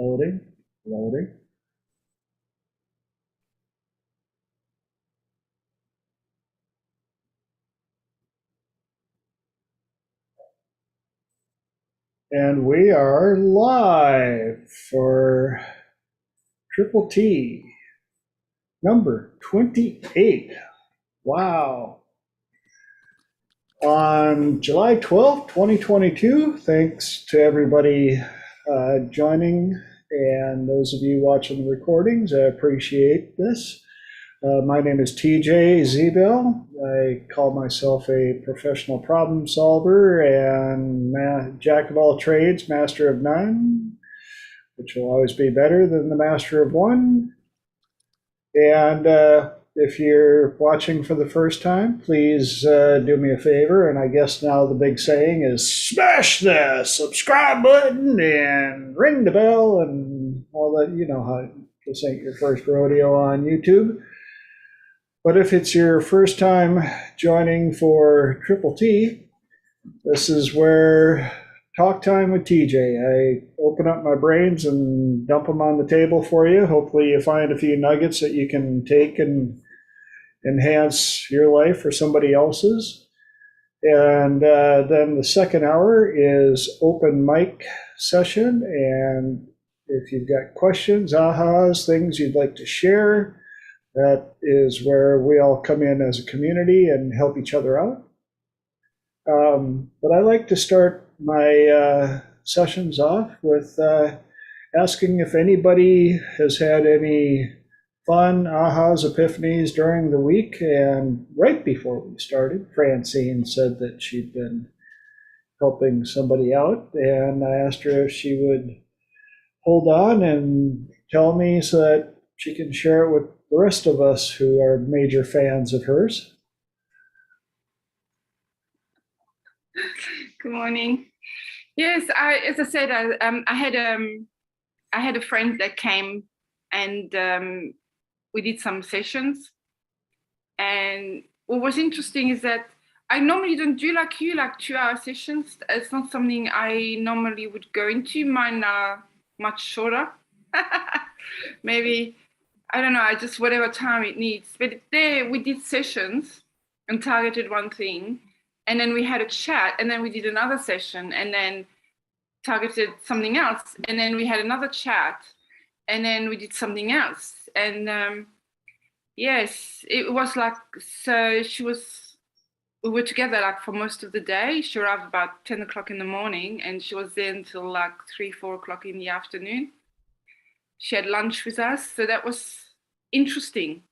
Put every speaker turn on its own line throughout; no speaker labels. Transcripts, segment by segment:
Loading, loading. And we are live for Triple T, number 28. Wow. On July 12th, 2022, thanks to everybody joining and those of you watching the recordings. I appreciate this. My name is TJ Zebel. I call myself a professional problem solver and jack of all trades, master of none, which will always be better than the master of one. And if you're watching for the first time, please do me a favor. And I guess now the big saying is smash the subscribe button and ring the bell and all that. You know how this ain't your first rodeo on YouTube. But if it's your first time joining for Triple T, this is where talk time with TJ. I open up my brains and dump them on the table for you. Hopefully you find a few nuggets that you can take and enhance your life or somebody else's. And then the second hour is open mic session. And if you've got questions, ahas, things you'd like to share, that is where we all come in as a community and help each other out. But I like to start my sessions off with asking if anybody has had any fun ahas, epiphanies during the week. And right before we started, Francine said that she'd been helping somebody out, and I asked her if she would hold on and tell me so that she can share it with the rest of us who are major fans of hers.
Good morning. Yes, as I said, I had a friend that came and we did some sessions. And what was interesting is that I normally don't do like 2-hour sessions. It's not something I normally would go into. Mine are much shorter. Maybe, I don't know, I just whatever time it needs. But there we did sessions and targeted one thing. And then we had a chat, and then we did another session, and then targeted something else. And then we had another chat, and then we did something else. And yes, it was like, so we were together like for most of the day. She arrived about 10 o'clock in the morning, and she was there until like 3-4 o'clock in the afternoon. She had lunch with us, so that was interesting.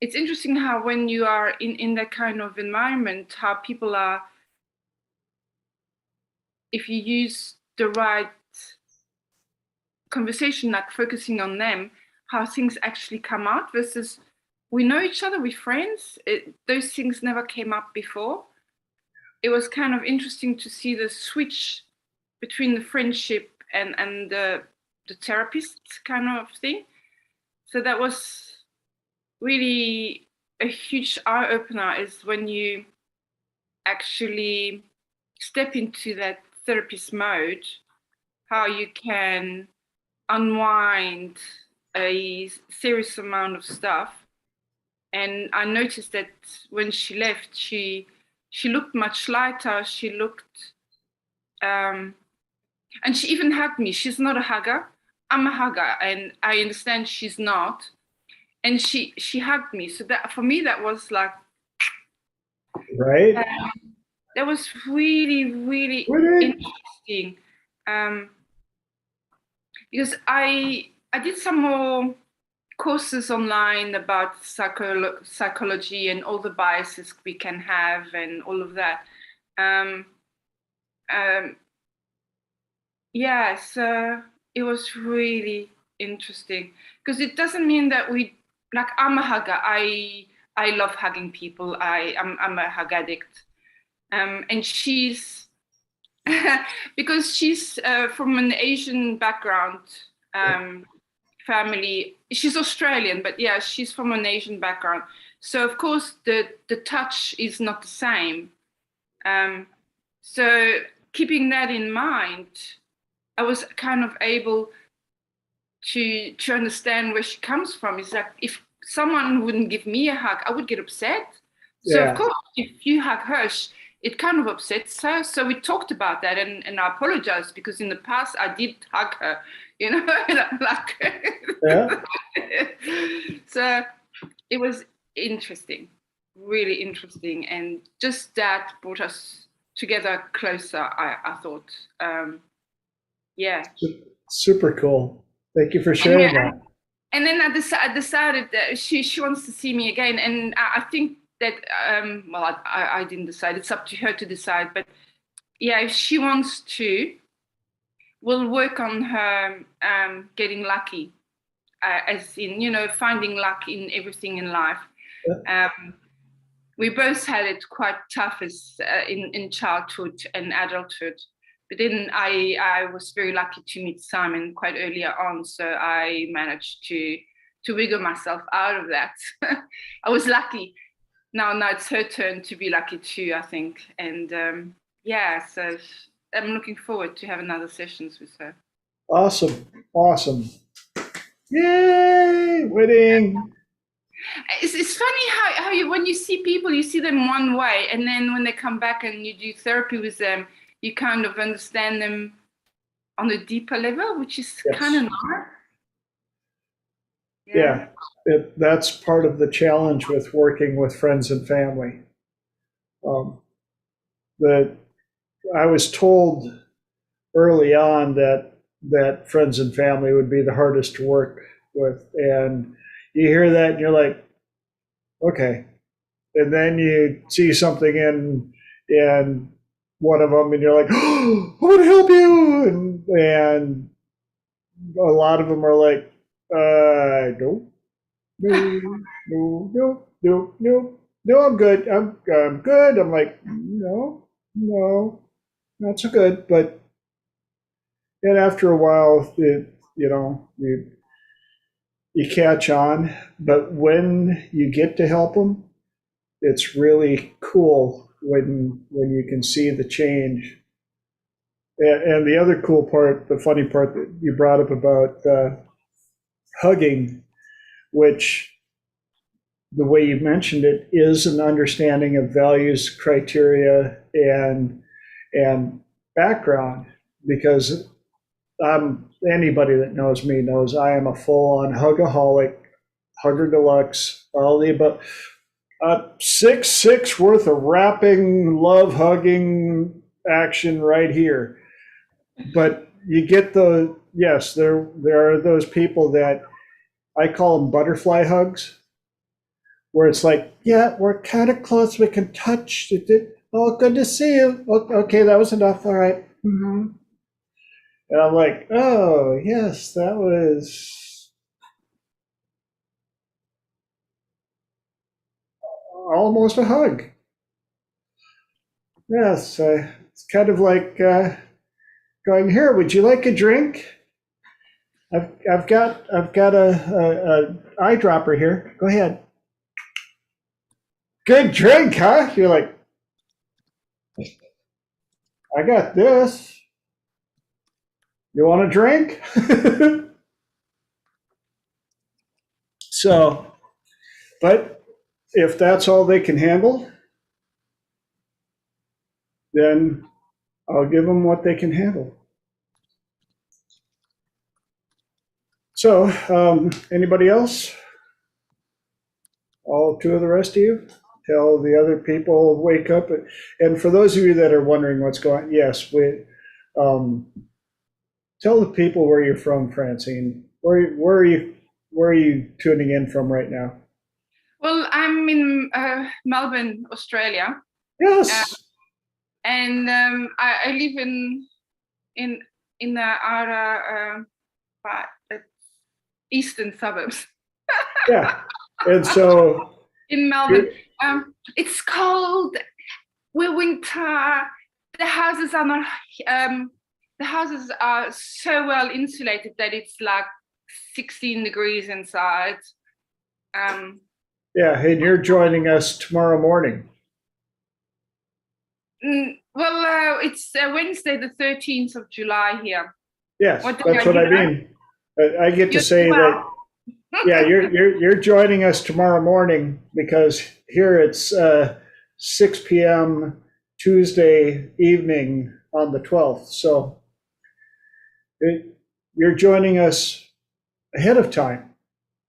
It's interesting how when you are in that kind of environment, how people are, if you use the right conversation, like focusing on them, how things actually come out versus we know each other, we're friends. Those things never came up before. It was kind of interesting to see the switch between the friendship and the therapist kind of thing. So that was really a huge eye-opener, is when you actually step into that therapist mode, how you can unwind a serious amount of stuff. And I noticed that when she left, she looked much lighter. She looked, and she even hugged me. She's not a hugger. I'm a hugger, and I understand she's not. And she hugged me. So that for me, that was like,
right.
That was really, really interesting. Because I did some more courses online about psychology and all the biases we can have and all of that. Yeah, so it was really interesting, because it doesn't mean that like I'm a hugger. I love hugging people. I'm a hug addict. And she's because she's from an Asian background family. She's Australian, but yeah, she's from an Asian background. So of course the touch is not the same. So keeping that in mind, I was kind of able to understand where she comes from. It's like if someone wouldn't give me a hug, I would get upset. So of course, if you hug her, it kind of upsets her. So we talked about that, and I apologized because in the past I did hug her, you know, like. So it was interesting, really interesting, and just that brought us together closer. I thought, yeah.
Super cool. Thank you for sharing that.
And then I decided that she wants to see me again, and I think that well, I didn't decide. It's up to her to decide. But yeah, if she wants to, we'll work on her getting lucky, as in, you know, finding luck in everything in life. We both had it quite tough as in childhood and adulthood. But then I was very lucky to meet Simon quite earlier on, so I managed to wiggle myself out of that. I was lucky. Now it's her turn to be lucky too, I think. And yeah, so I'm looking forward to have another sessions with her.
Awesome. Yay, winning.
It's funny how you, when you see people, you see them one way, and then when they come back and you do therapy with them, you kind of understand them on a deeper level, which is kind of nice.
Yeah, that's part of the challenge with working with friends and family. That I was told early on that friends and family would be the hardest to work with, and you hear that and you're like, okay, and then you see something in one of them and you're like, oh, I want to help you, and a lot of them are like, no, I'm good. I'm good. I'm like, no, not so good. But and after a while, you catch on. But when you get to help them, it's really cool when you can see the change. And the other cool part, the funny part that you brought up about hugging, which the way you mentioned it is an understanding of values, criteria, and backgroround. Because anybody that knows me knows I am a full-on hugaholic, hugger deluxe, all the above. 6'6" worth of wrapping, love hugging action right here. But you get the yes, there are those people that I call them butterfly hugs, where it's like, yeah, we're kind of close, we can touch it. Oh, good to see you. Okay, that was enough. All right. Mm-hmm. And I'm like, oh yes, that was almost a hug. Yes, it's kind of like going, here, would you like a drink? I've got a eyedropper here. Go ahead. Good drink, huh? You're like, I got this. You want a drink? So, but if that's all they can handle, then I'll give them what they can handle. So, anybody else? All two of the rest of you? Tell the other people, wake up. And for those of you that are wondering what's going on, yes, tell the people where you're from, Francine. Where are you tuning in from right now?
Well, I'm in Melbourne, Australia.
Yes.
And I live in the outer eastern suburbs.
Yeah. And so
in Melbourne, it's cold. We're winter. The houses are not. The houses are so well insulated that it's like 16 degrees inside.
Yeah, and you're joining us tomorrow morning.
It's Wednesday, the 13th of July here.
Yes,
What day
that's
are
what
you
I
at?
mean. I get to
You're
say that,
12.
yeah, you're joining us tomorrow morning because here it's 6 p.m. Tuesday evening on the 12th. So you're joining us ahead of time.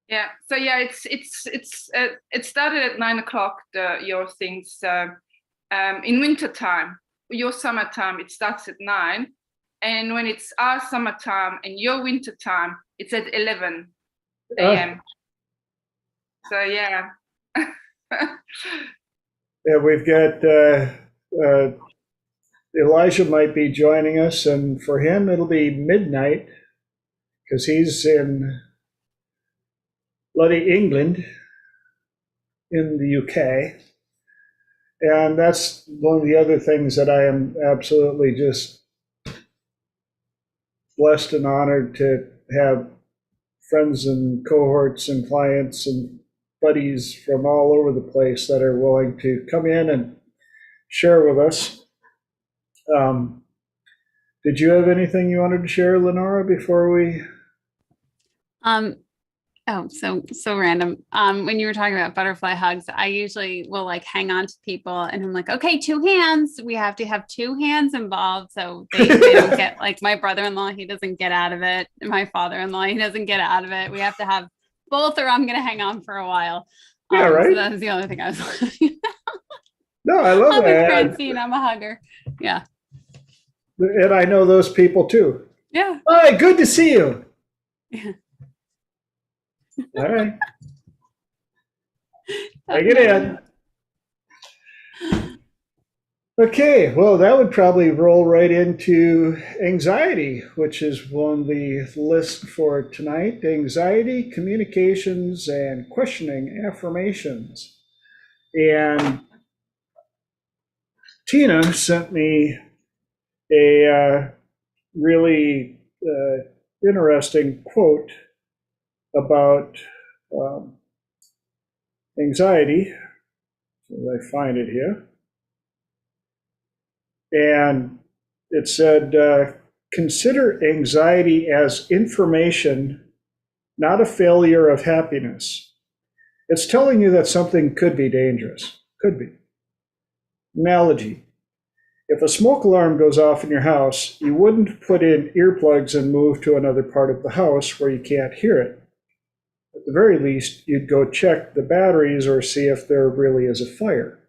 Yeah. So yeah, it started at 9 o'clock. Your things in winter time, your summertime, it starts at 9, and when it's our summertime and your winter time, it's at 11 a.m. So yeah.
Yeah, we've got Elijah might be joining us, and for him it'll be midnight because he's in bloody England in the UK. And that's one of the other things that I am absolutely just blessed and honored to have friends and cohorts and clients and buddies from all over the place that are willing to come in and share with us. Did you have anything you wanted to share, Lenora, before we?
Um, oh, so random. When you were talking about butterfly hugs, I usually will like hang on to people and I'm like, okay, 2 hands. We have to have 2 hands involved. So they don't get like my brother-in-law, he doesn't get out of it. And my father-in-law, he doesn't get out of it. We have to have both or I'm gonna hang on for a while.
Yeah, right.
So that was the only thing I was
No, I love
I'm
that.
with Francine, I'm a hugger. Yeah.
And I know those people too.
Yeah.
Hi, good to see you.
Yeah.
All right. Take it in. Okay, well, that would probably roll right into anxiety, which is on the list for tonight. Anxiety, communications, and questioning affirmations. And Tina sent me a really interesting quote about anxiety. As I find it here. And it said, consider anxiety as information, not a failure of happiness. It's telling you that something could be dangerous. Could be. Analogy. If a smoke alarm goes off in your house, you wouldn't put in earplugs and move to another part of the house where you can't hear it. At the very least, you'd go check the batteries or see if there really is a fire.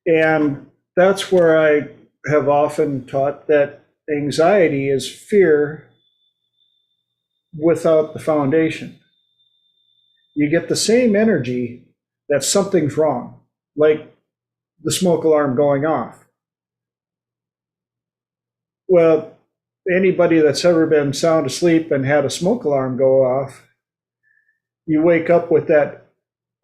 And that's where I have often taught that anxiety is fear without the foundation. You get the same energy that something's wrong, like the smoke alarm going off. Well, anybody that's ever been sound asleep and had a smoke alarm go off, you wake up with that,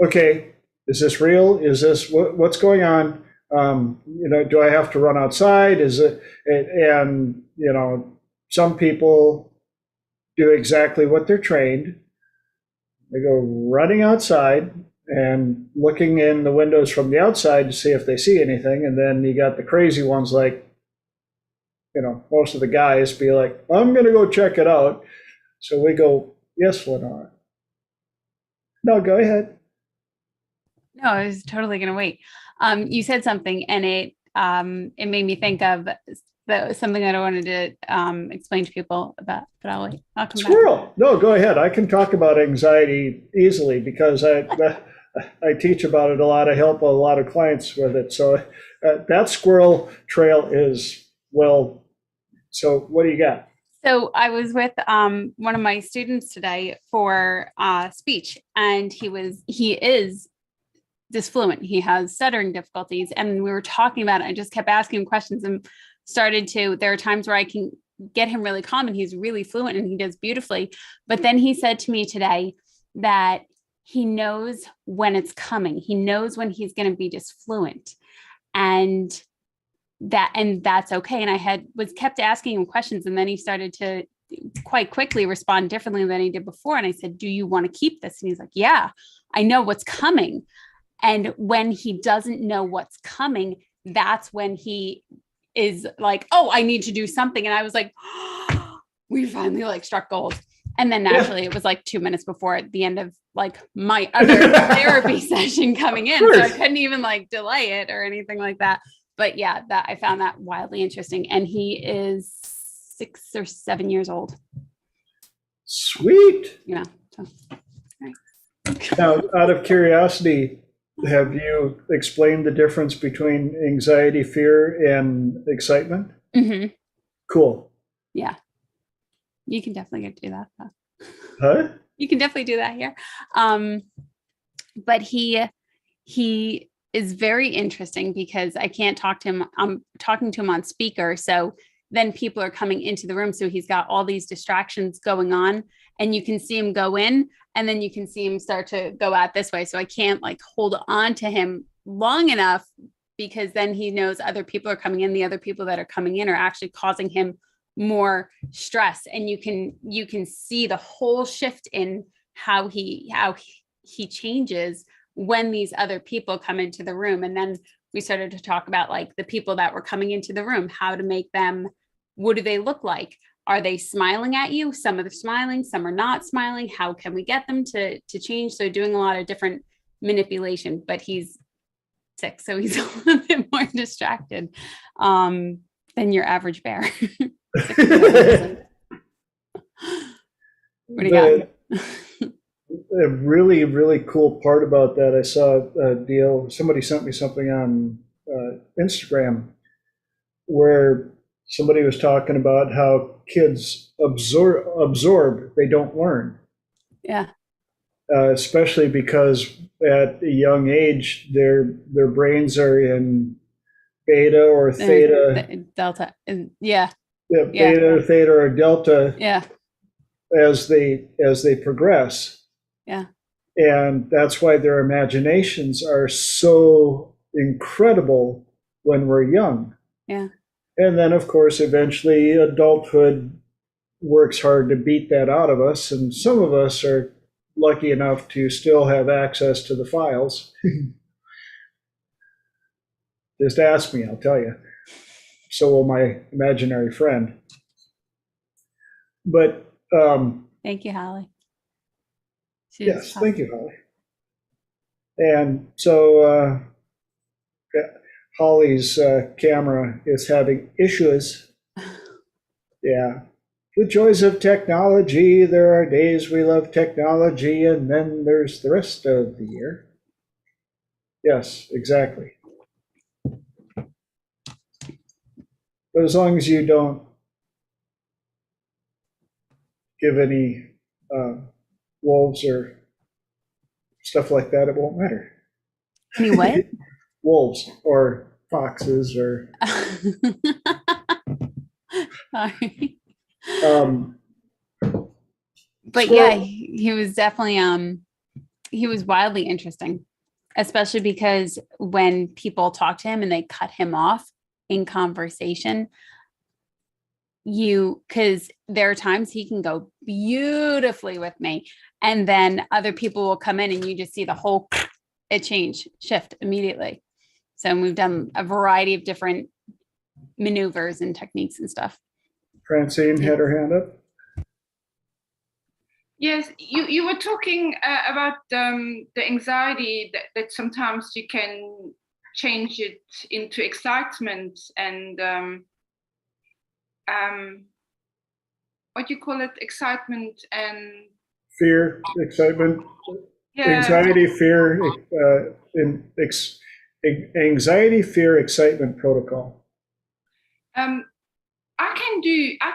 okay, is this real? Is this, what's going on? Do I have to run outside? Is it, and, some people do exactly what they're trained. They go running outside and looking in the windows from the outside to see if they see anything. And then you got the crazy ones like, most of the guys be like, I'm going to go check it out. So we go, yes, Lenore. No, go ahead.
No, I was totally going to wait. You said something and it made me think of something that I wanted to explain to people about, but I'll wait. I'll come
Squirrel.
back.
No, go ahead. I can talk about anxiety easily because I teach about it a lot. I help a lot of clients with it. So that squirrel trail is, well, so what do you got?
So I was with one of my students today for speech, and he is disfluent. He has stuttering difficulties, and we were talking about it. I just kept asking him questions and there are times where I can get him really calm and he's really fluent and he does beautifully. But then he said to me today that he knows when it's coming. He knows when he's going to be disfluent, and that's okay. And I kept asking him questions, and then he started to quite quickly respond differently than he did before. And I said, do you want to keep this? And he's like, yeah, I know what's coming. And when he doesn't know what's coming, that's when he is like, oh, I need to do something. And I was like, oh, we finally like struck gold. And then naturally it was like 2 minutes before the end of like my other therapy session coming in. So I couldn't even like delay it or anything like that. But yeah, that I found that wildly interesting. And he is 6 or 7 years old.
Sweet.
You know, so. Right.
Now, out of curiosity, have you explained the difference between anxiety, fear, and excitement?
Mm-hmm. Cool. Yeah. You can definitely do that.
Huh?
You can definitely do that here. But he is very interesting because I can't talk to him. I'm talking to him on speaker. So then people are coming into the room. So he's got all these distractions going on and you can see him go in and then you can see him start to go out this way. So I can't like hold on to him long enough because then he knows other people are coming in. The other people that are coming in are actually causing him more stress. And you can see the whole shift in how he changes when these other people come into the room. And then we started to talk about like the people that were coming into the room, how to make them, what do they look like? Are they smiling at you? Some are smiling, some are not smiling. How can we get them to change? So doing a lot of different manipulation, but he's 6, so he's a little bit more distracted than your average bear. What do you got?
A really, really cool part about that, I saw a deal, somebody sent me something on Instagram where somebody was talking about how kids absorb, they don't learn.
Yeah.
Especially because at a young age, their brains are in beta or theta.
Delta. Yeah.
Yeah, beta, theta, or delta.
Yeah.
As they progress.
Yeah.
And that's why their imaginations are so incredible when we're young.
Yeah.
And then, of course, eventually adulthood works hard to beat that out of us. And some of us are lucky enough to still have access to the files. Just ask me, I'll tell you. So will my imaginary friend. But
thank you, Holly.
Yes, thank you, Holly. And so Holly's camera is having issues. Yeah. The joys of technology. There are days we love technology, and then there's the rest of the year. Yes, exactly. But as long as you don't give any wolves or stuff like that, it won't matter.
Any what?
Wolves or foxes or.
Sorry.
But
yeah, he was definitely he was wildly interesting, especially because when people talk to him and they cut him off in conversation, because there are times he can go beautifully with me and then other people will come in and you just see the whole shift immediately. So we've done a variety of different maneuvers and techniques and stuff.
Francine had her hand up.
Yes, you were talking about the anxiety that sometimes you can change it into excitement and what do you call it? Excitement and
fear, excitement,
yeah.
Anxiety, fear, anxiety, fear, excitement protocol.
I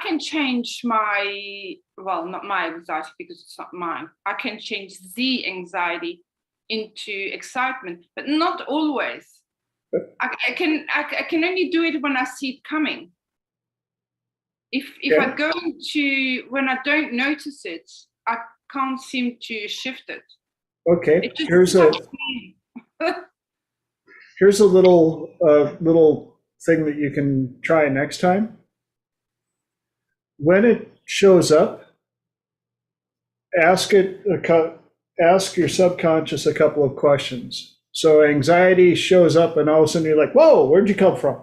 can change not my anxiety because it's not mine. I can change the anxiety into excitement, but not always. I can only do it when I see it coming. If I go into when I don't notice it, I can't seem to shift it.
Okay, here's a little thing that you can try next time. When it shows up, ask your subconscious a couple of questions. So anxiety shows up and all of a sudden you're like, whoa, where'd you come from?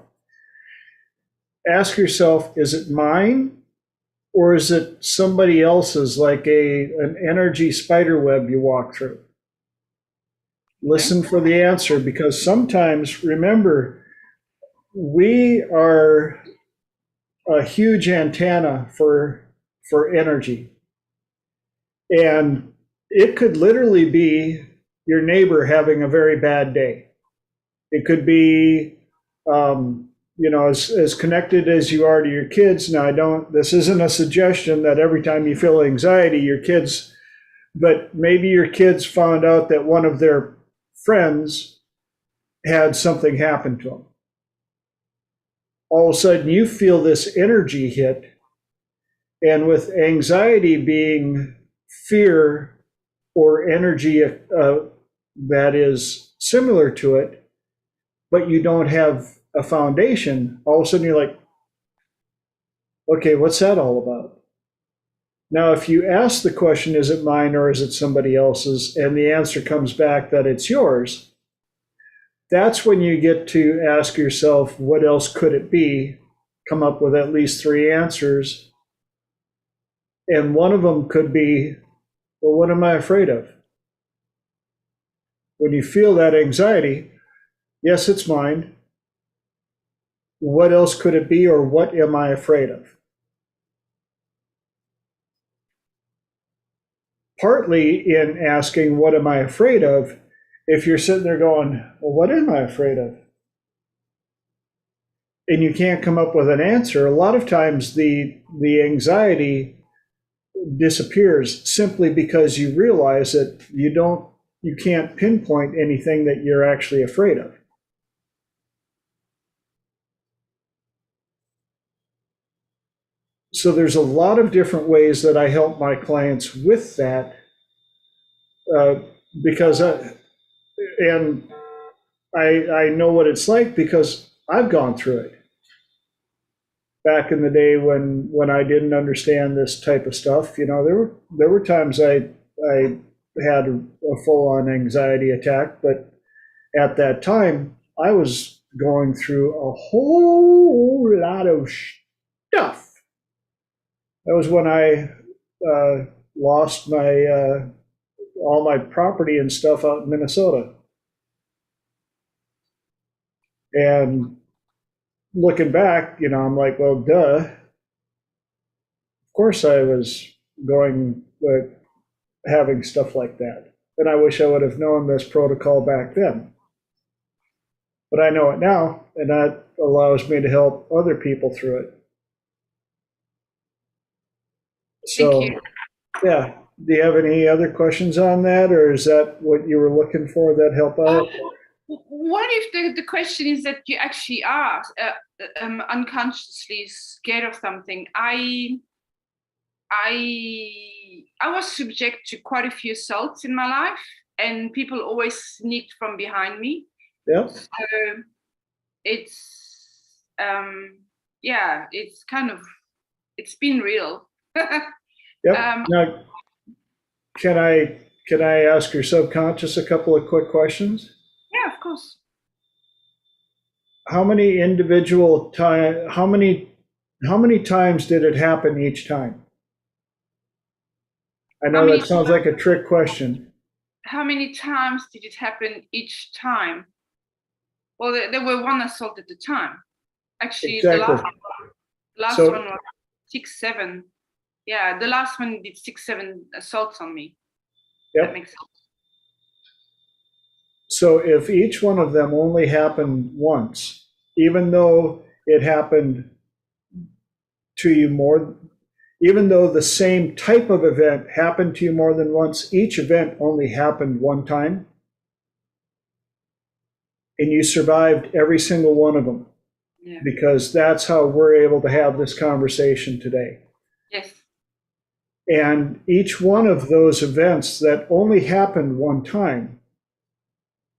Ask yourself, is it mine or is it somebody else's, like an energy spider web you walk through? Listen for the answer, because sometimes, remember, we are a huge antenna for energy. And it could literally be your neighbor having a very bad day. It could be, as connected as you are to your kids. Now, this isn't a suggestion that every time you feel anxiety, your kids, but maybe your kids found out that one of their friends had something happen to them. All of a sudden, you feel this energy hit. And with anxiety being fear or energy that is similar to it, but you don't have a foundation, all of a sudden you're like, okay, what's that all about? Now, if you ask the question, is it mine or is it somebody else's, and the answer comes back that it's yours, that's when you get to ask yourself, what else could it be? Come up with at least 3 answers. And one of them could be, well, what am I afraid of? When you feel that anxiety, yes, it's mine. What else could it be, or what am I afraid of? Partly in asking, what am I afraid of? If you're sitting there going, well, what am I afraid of? And you can't come up with an answer, a lot of times the anxiety disappears simply because you realize that you can't pinpoint anything that you're actually afraid of. So there's a lot of different ways that I help my clients with that, because I know what it's like because I've gone through it. Back in the day when I didn't understand this type of stuff, there were times I had a full-on anxiety attack, but at that time I was going through a whole lot of stuff. That was when I lost all my property and stuff out in Minnesota. And looking back, I'm like, well, duh. Of course I was having stuff like that. And I wish I would have known this protocol back then. But I know it now, and that allows me to help other people through it. So,
Thank you.
yeah. Do you have any other questions on that, or is that what you were looking for, that help out?
What if the question is that you actually are unconsciously scared of something? I was subject to quite a few assaults in my life, and people always sneaked from behind me.
Yeah.
So it's it's been real.
Yep. Now, can I ask your subconscious a couple of quick questions?
Yeah, of course.
How many times did it happen each time? I know that sounds like a trick question.
How many times did it happen each time? Well, there were one assault at a time. Actually,
exactly.
the last one was 6, 7. Yeah, the last one did 6, 7 assaults on me.
Yep.
That makes sense.
So if each one of them only happened once, even though it happened to you even though the same type of event happened to you more than once, each event only happened one time, and you survived every single one of them.
Yeah.
Because that's how we're able to have this conversation today.
Yes.
And each one of those events that only happened one time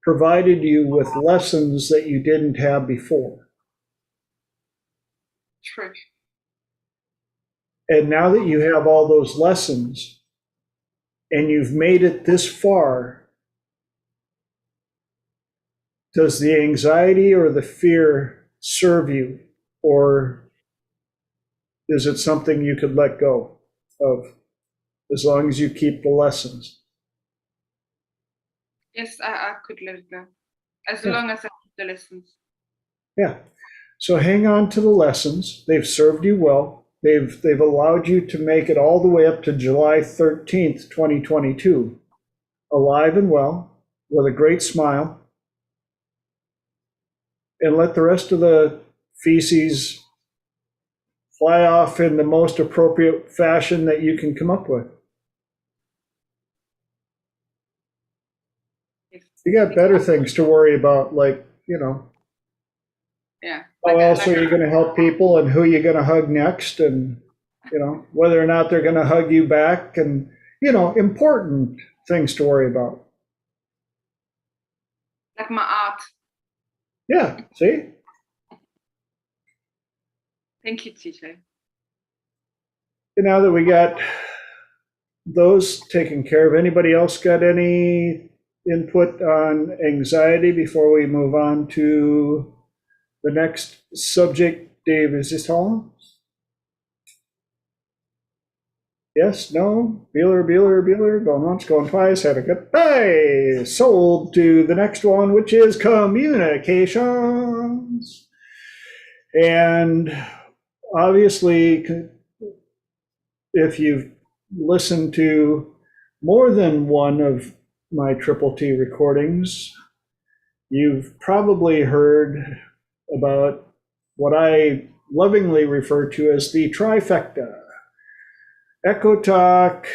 provided you with lessons that you didn't have before.
True.
And now that you have all those lessons and you've made it this far, Does the anxiety or the fear serve you, or is it something you could let go of as long as you keep the lessons?
Yes, I could let it go. As
Yeah.
long as I keep the lessons.
Yeah. So hang on to the lessons. They've served you well. They've allowed you to make it all the way up to July 13th, 2022, alive and well, with a great smile. And let the rest of the feces fly off in the most appropriate fashion that you can come up with.
Yes.
You got better things to worry about, like,
Yeah.
how
Like
else are you going to help people and who you're going to hug next, and, whether or not they're going to hug you back, and, important things to worry about.
like my art.
Yeah, see?
Thank you, TJ.
And now that we got those taken care of, anybody else got any input on anxiety before we move on to the next subject? Dave, is this on? Yes, no, Beeler, going once, going twice, have a good day. Sold to the next one, which is communications. And obviously, if you've listened to more than one of my Triple T recordings, you've probably heard about what I lovingly refer to as the trifecta. Echo talk,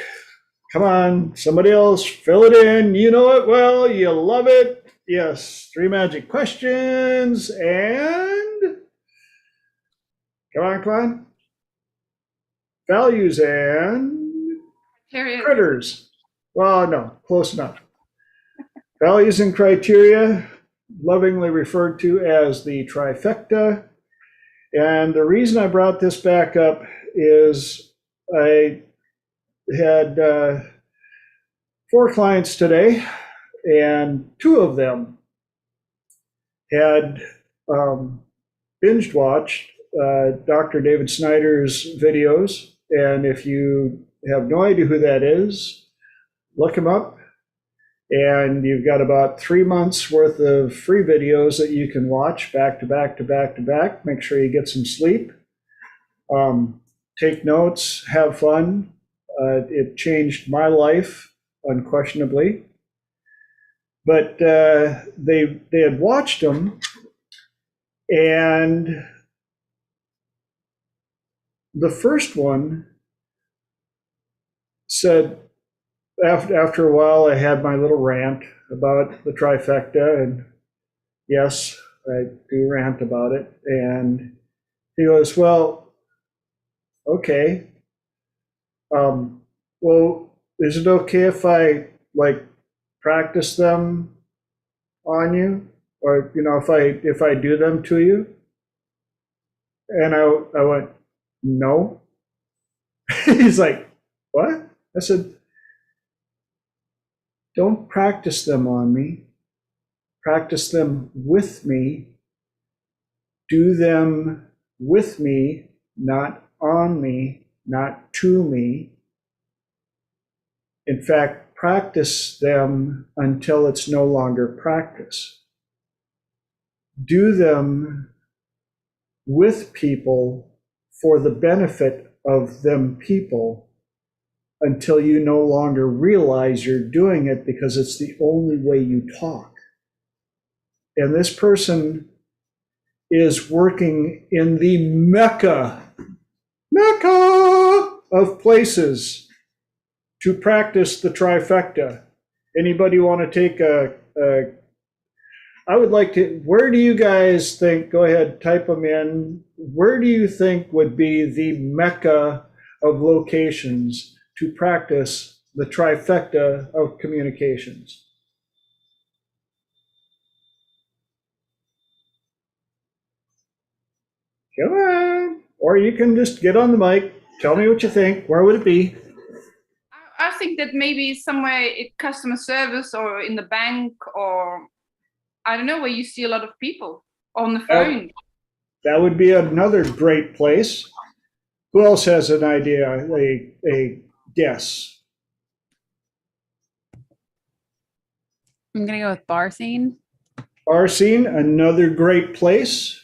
come on, somebody else, fill it in, you know it well, you love it. Yes, 3 magic questions, and come on. Values and critters. Well, no, close enough. Values and criteria, lovingly referred to as the trifecta. And the reason I brought this back up is I had 4 clients today, and 2 of them had binge watched Dr. David Snyder's videos. And if you have no idea who that is, look him up. And you've got about 3 months worth of free videos that you can watch back to back to back to back. Make sure you get some sleep. Take notes, have fun. It changed my life, unquestionably. But they had watched them, and the first one said, after a while, I had my little rant about the trifecta, and yes, I do rant about it. And he goes, well, okay. Well, is it okay if I practice them on you, or if I do them to you? And I went, no. He's like, what? I said, don't practice them on me. Practice them with me. Do them with me, not on me, not to me. In fact, practice them until it's no longer practice. Do them with people for the benefit of them people until you no longer realize you're doing it because it's the only way you talk. And this person is working in the mecca of places to practice the trifecta. Anybody want to take I would like to, where do you guys think, go ahead, type them in, where do you think would be the mecca of locations to practice the trifecta of communications? Come on. Or you can just get on the mic, tell me what you think. Where would it be?
I think that maybe somewhere in customer service or in the bank, or I don't know, where you see a lot of people on the phone.
That would be another great place. Who else has an idea, a guess?
I'm gonna go with bar scene.
Bar scene, another great place.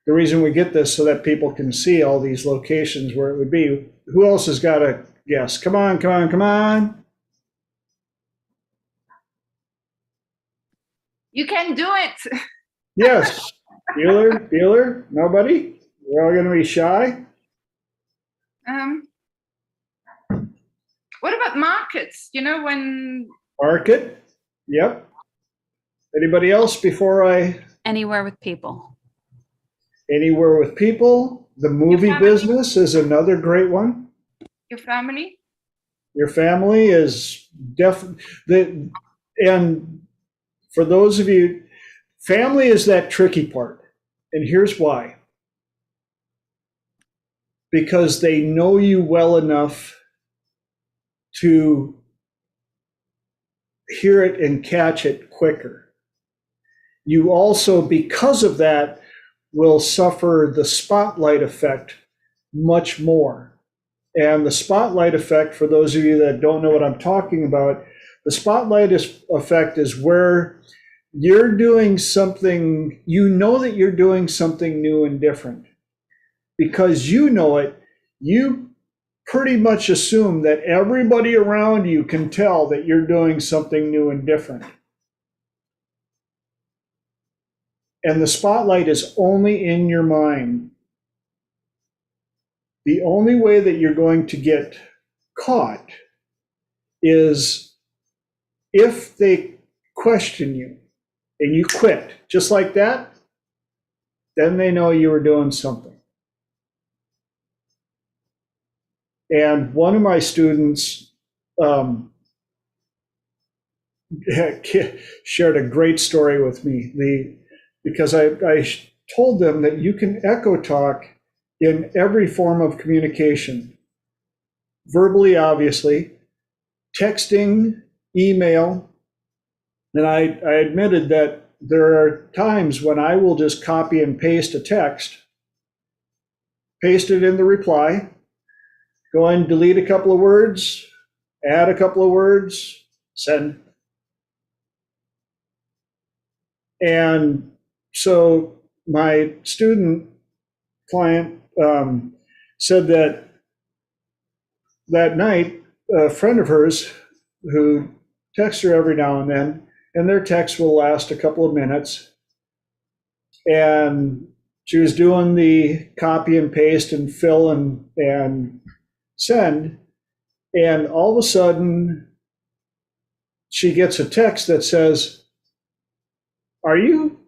The reason we get this so that people can see all these locations where it would be. Who else has got a guess? Come on, come on, come on.
You can do it.
Yes. Bueller, nobody? We're all going to be shy?
What about markets? You know, when
Market? Yep. Anybody else before I?
Anywhere with people.
Anywhere with people. The movie
family.
business is another great one.
Your family?
Your family is definitely, and for those of you, family is that tricky part. And here's why. Because they know you well enough to hear it and catch it quicker. You also, because of that, will suffer the spotlight effect much more. And the spotlight effect, for those of you that don't know what I'm talking about, the spotlight effect is where you're doing something, you know that you're doing something new and different. Because you know it, you pretty much assume that everybody around you can tell that you're doing something new and different. And the spotlight is only in your mind. The only way that you're going to get caught is if they question you and you quit just like that, then they know you were doing something. And one of my students shared a great story with me, because I told them that you can echo talk in every form of communication. Verbally, obviously, texting, email, and I admitted that there are times when I will just copy and paste a text, paste it in the reply, go and delete a couple of words, add a couple of words, send. And so my student client said that that night, a friend of hers who texts her every now and then, and their text will last a couple of minutes, and she was doing the copy and paste and fill and send, and all of a sudden she gets a text that says, "Are you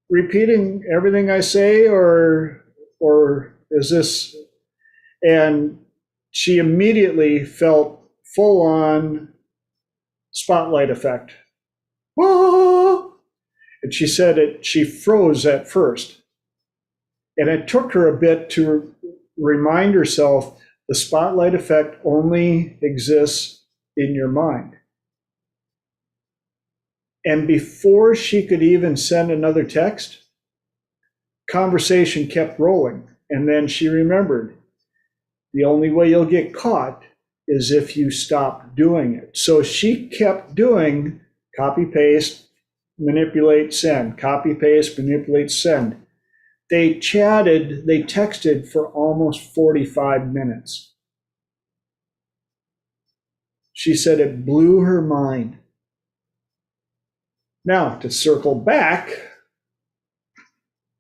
repeating everything I say, or is this?" And she immediately felt full on spotlight effect. Whoa! And she said she froze at first. And it took her a bit to remind herself the spotlight effect only exists in your mind. And before she could even send another text, conversation kept rolling. And then she remembered, the only way you'll get caught is if you stop doing it. So she kept doing copy, paste, manipulate, send, copy, paste, manipulate, send. They texted for almost 45 minutes. She said it blew her mind. Now, to circle back,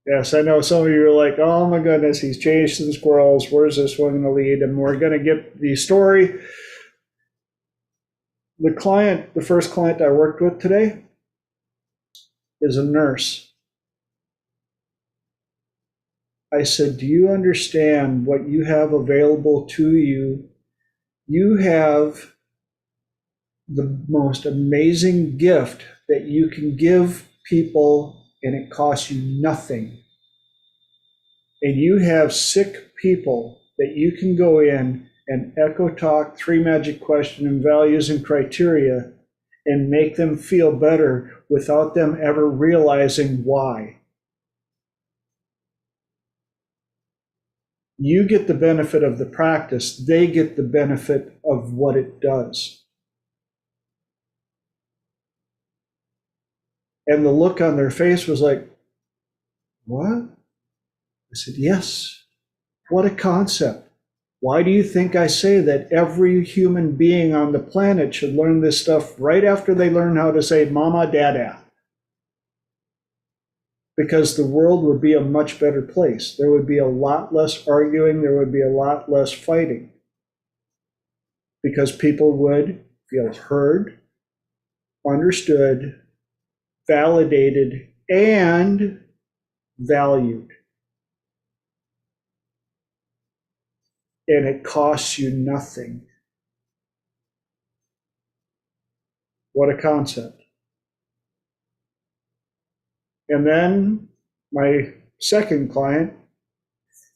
yes, I know some of you are like, oh my goodness, he's chasing squirrels. Where's this one going to lead? And we're going to get the story. The first client I worked with today is a nurse. I said, do you understand what you have available to you? You have the most amazing gift that you can give people, and it costs you nothing. And you have sick people that you can go in and echo talk 3 magic question and values and criteria, and make them feel better without them ever realizing why. You get the benefit of the practice, they get the benefit of what it does. And the look on their face was like, what? I said, yes. What a concept. Why do you think I say that every human being on the planet should learn this stuff right after they learn how to say mama, dada? Because the world would be a much better place. There would be a lot less arguing. There would be a lot less fighting. Because people would feel heard, understood, validated, and valued. And it costs you nothing. What a concept. And then my second client,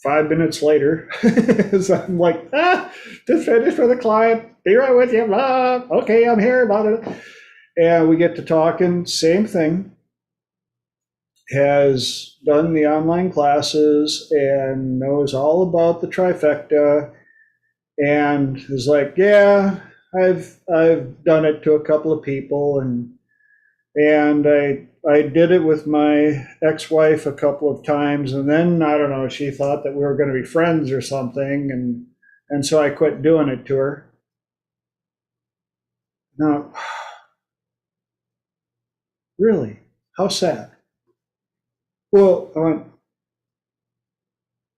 5 minutes later, I'm like, just finished for the client. Be right with you. Okay, I'm here about it. And we get to talking, same thing. Has done the online classes and knows all about the trifecta, and is like, yeah, I've done it to a couple of people, and I did it with my ex-wife a couple of times, and then I don't know, she thought that we were going to be friends or something, and so I quit doing it to her. Now, really, how sad. Well, I went,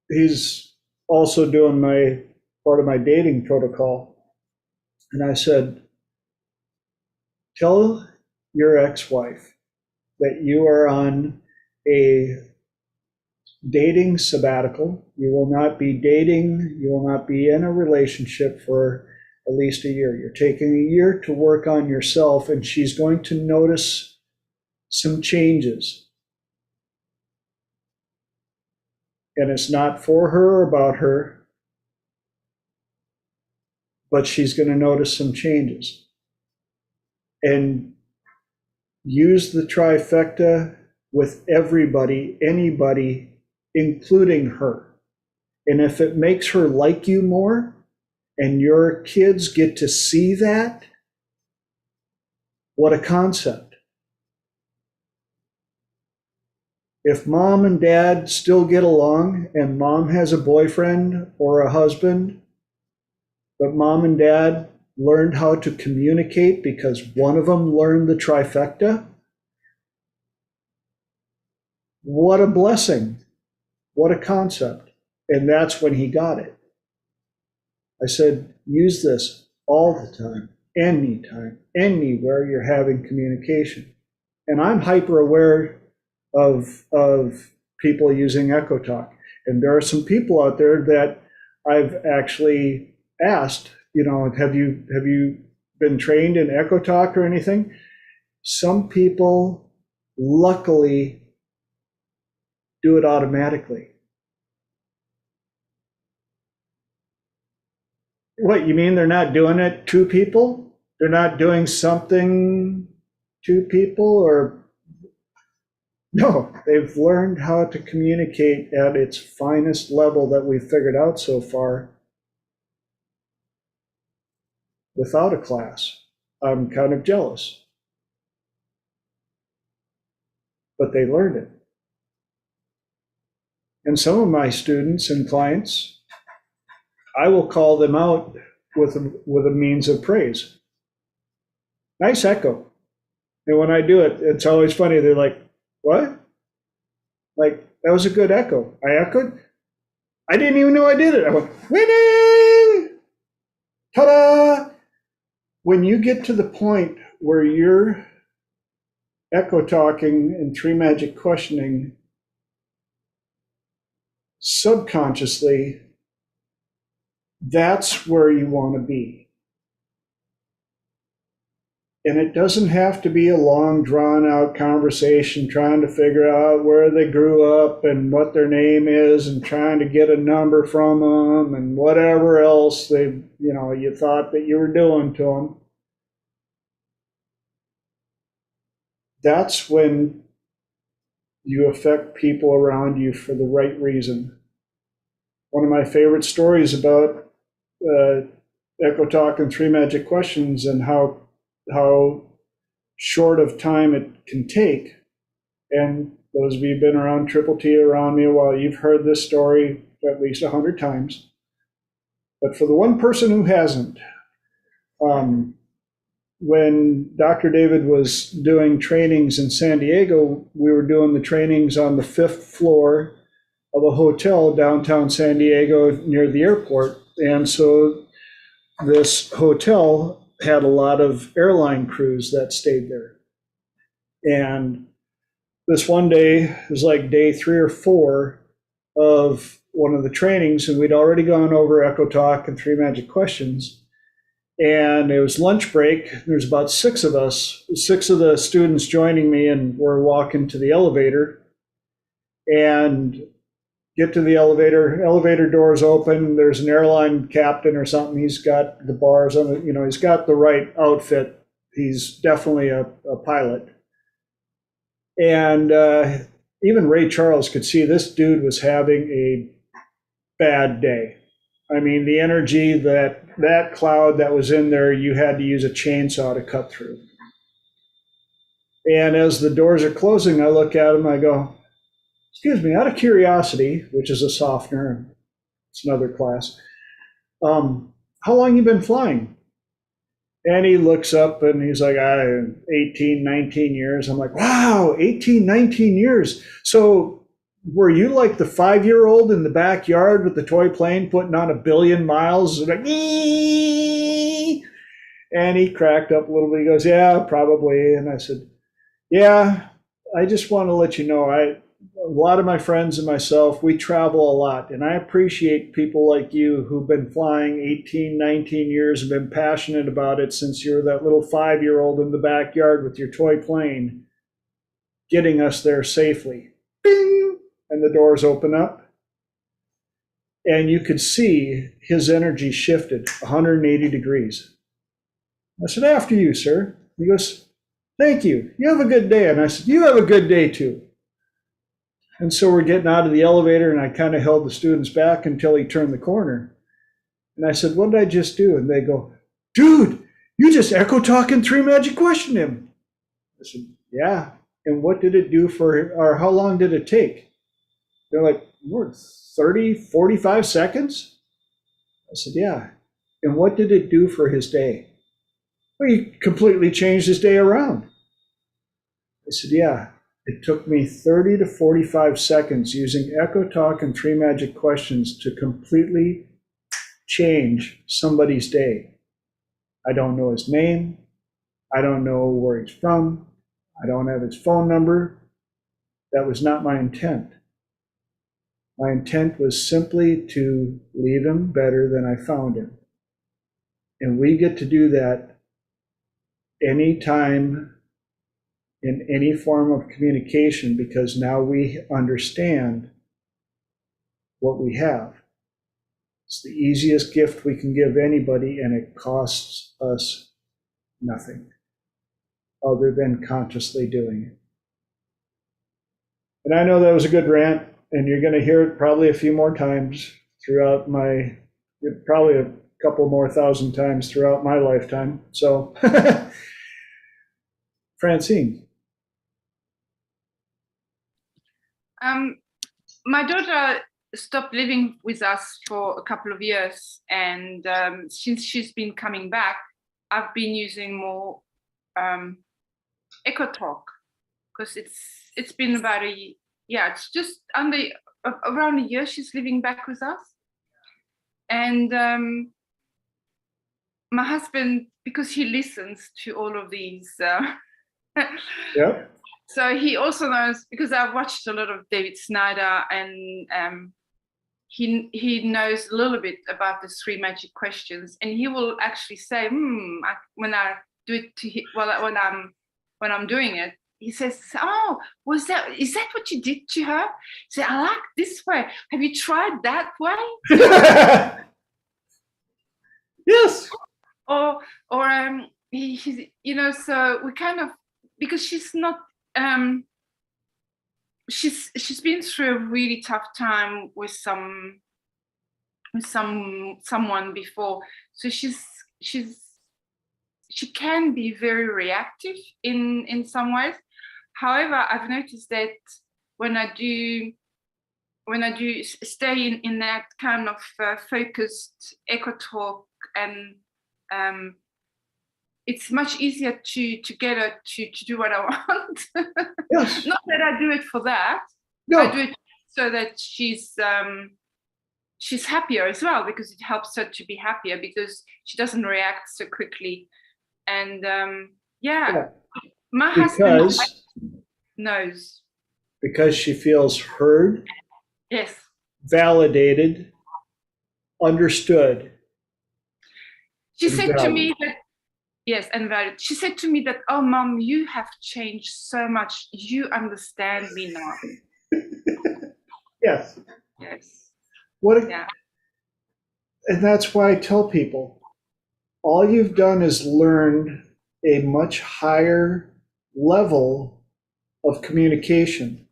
he's also doing part of my dating protocol. And I said, tell your ex-wife that you are on a dating sabbatical. You will not be dating. You will not be in a relationship for at least a year. You're taking a year to work on yourself, and she's going to notice some changes. And it's not for her or about her, but she's going to notice some changes. And use the trifecta with everybody, anybody, including her. And if it makes her like you more, and your kids get to see that, what a concept. If mom and dad still get along and mom has a boyfriend or a husband, but mom and dad learned how to communicate because one of them learned the trifecta, what a blessing. What a concept. And that's when he got it. I said, use this all the time, anytime, anywhere you're having communication. And I'm hyper aware of people using Echo Talk. And there are some people out there that I've actually asked, have you been trained in Echo Talk or anything? Some people luckily do it automatically. What, you mean they're not doing it to people? They're not doing something to people, or no, they've learned how to communicate at its finest level that we've figured out so far without a class. I'm kind of jealous. But they learned it. And some of my students and clients, I will call them out with a means of praise. Nice echo. And when I do it, it's always funny. They're like, what? Like, that was a good echo. I echoed? I didn't even know I did it. I went, winning! Ta-da! When you get to the point where you're echo talking and tree magic questioning subconsciously, that's where you want to be. And it doesn't have to be a long, drawn-out conversation trying to figure out where they grew up and what their name is and trying to get a number from them and whatever else you thought that you were doing to them. that's when you affect people around you for the right reason. One of my favorite stories about Echo Talk and Three Magic Questions and how short of time it can take. And those of you who've been around Triple T around me a while, you've heard this story at least 100 times. But for the one person who hasn't, when Dr. David was doing trainings in San Diego, we were doing the trainings on the 5th floor of a hotel downtown San Diego near the airport. And so this hotel had a lot of airline crews that stayed there. And this one day was like day 3 or 4 of one of the trainings, and we'd already gone over Echo Talk and Three Magic Questions. And it was lunch break. There's about 6 of us, 6 of the students joining me, and we're walking to the elevator and get to the elevator doors open. There's an airline captain or something. He's got the bars on, he's got the right outfit. He's definitely a pilot. And even Ray Charles could see this dude was having a bad day. I mean, the energy, that cloud that was in there, you had to use a chainsaw to cut through. And as the doors are closing, I look at him, I go, excuse me, out of curiosity, which is a softener, it's another class, how long you been flying? And he looks up and he's like, 18, 19 years. I'm like, wow, 18, 19 years. So were you like the 5-year-old in the backyard with the toy plane putting on 1 billion miles? Like, ee! And he cracked up a little bit. He goes, yeah, probably. And I said, yeah, I just want to let you know, a lot of my friends and myself, we travel a lot. And I appreciate people like you who've been flying 18, 19 years and been passionate about it since you're that little 5-year-old in the backyard with your toy plane, getting us there safely. Bing! And the doors open up. And you could see his energy shifted 180 degrees. I said, after you, sir. He goes, thank you. You have a good day. And I said, you have a good day too. And so we're getting out of the elevator, and I kind of held the students back until he turned the corner. And I said, what did I just do? And they go, dude, you just Echo Talk and Three Magic Questioned him. I said, yeah. And what did it do or how long did it take? They're like, what, 30, 45 seconds? I said, yeah. And what did it do for his day? Well, he completely changed his day around. I said, yeah. It took me 30 to 45 seconds using Echo Talk and Three Magic Questions to completely change somebody's day. I don't know his name. I don't know where he's from. I don't have his phone number. That was not my intent. My intent was simply to leave him better than I found him. And we get to do that anytime in any form of communication, because now we understand what we have. It's the easiest gift we can give anybody, and it costs us nothing other than consciously doing it. And I know that was a good rant, and you're going to hear it probably a few more times throughout probably a couple more thousand times throughout my lifetime. So, Francine.
My daughter stopped living with us for a couple of years, and since she's been coming back, I've been using more Echo Talk, because it's been about it's just around a year she's living back with us. And my husband, because he listens to all of these,
Yep.
So he also knows, because I've watched a lot of David Snyder, and he knows a little bit about the Three Magic Questions, and he will actually say, when I do it to him, when I'm doing it, he says, oh, is that what you did to her? He said, I like this way. Have you tried that way?
Yes.
Or he's, so we kind of, because she's not she's been through a really tough time with someone before, so she can be very reactive in some ways. However, I've noticed that when I do stay in that kind of focused echo talk, and it's much easier to get her to do what I want.
Yes.
Not that I do it for that.
No.
I do it so that she's happier as well, because it helps her to be happier, because she doesn't react so quickly. And yeah, my husband knows.
Because she feels heard,
Yes.
validated, understood.
She said to me that, yes, and valid. She said to me that, oh, Mom, you have changed so much. You understand me now.
Yes.
Yes.
Yeah. And that's why I tell people, all you've done is learn a much higher level of communication.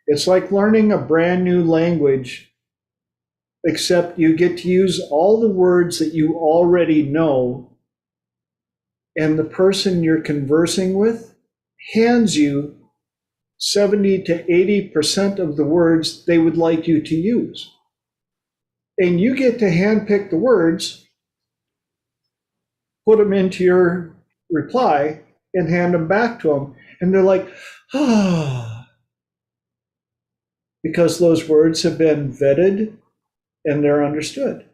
It's like learning a brand new language, except you get to use all the words that you already know, and the person you're conversing with hands you 70 to 80% of the words they would like you to use. And you get to handpick the words, put them into your reply, and hand them back to them. And they're like, ah, because those words have been vetted and they're understood.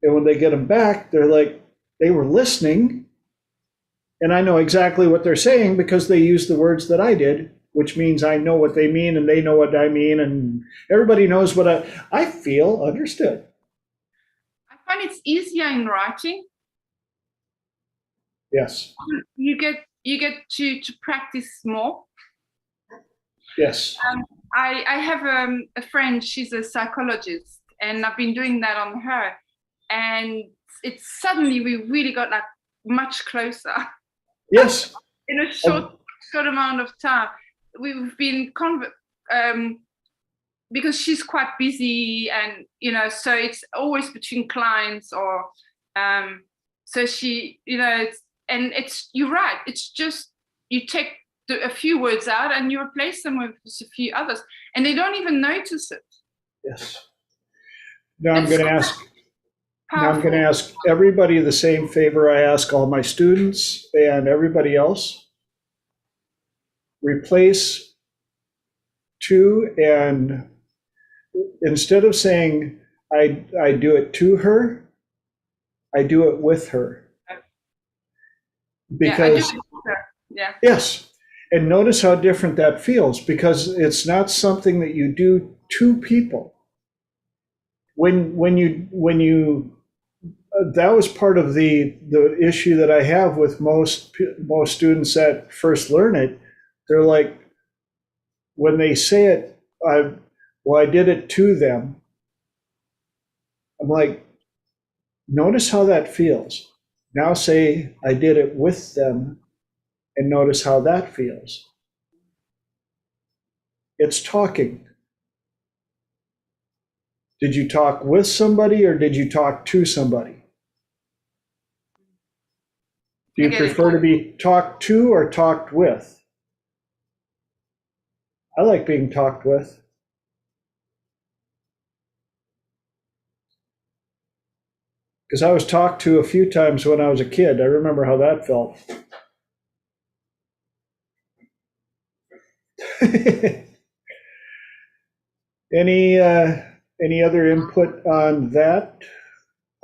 And when they get them back, they're like, they were listening, and I know exactly what they're saying because they used the words that I did, which means I know what they mean and they know what I mean, and everybody knows what I feel understood.
I find it's easier in writing.
Yes.
You get to practice more.
Yes.
I have a friend, she's a psychologist, and I've been doing that on her, and it's suddenly we really got like much closer.
Yes.
In a short amount of time. We've been because she's quite busy, and so it's always between clients, or so she, it's you're right, it's just you take a few words out and you replace them with a few others, and they don't even notice it.
Yes. Now I'm going to ask everybody the same favor I ask all my students and everybody else. Replace to, and instead of saying I do it to her, I do it with her. Because yes, and notice how different that feels, because it's not something that you do to people. When you that was part of the issue that I have with most students that first learn it. They're like, when they say it, I did it to them. I'm like, notice how that feels. Now say, I did it with them, and notice how that feels. It's talking. Did you talk with somebody or did you talk to somebody? Do you prefer to be talked to or talked with? I like being talked with. Because I was talked to a few times when I was a kid. I remember how that felt. Any other input on that?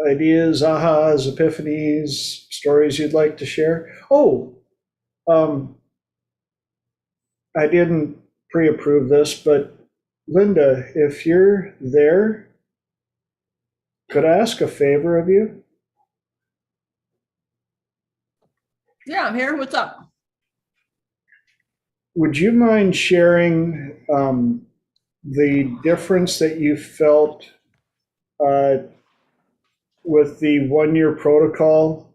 Ideas, ahas, epiphanies, stories you'd like to share? Oh, I didn't pre-approve this, but Linda, if you're there, could I ask a favor of you?
Yeah, I'm here. What's up?
Would you mind sharing the difference that you felt with the 1-year protocol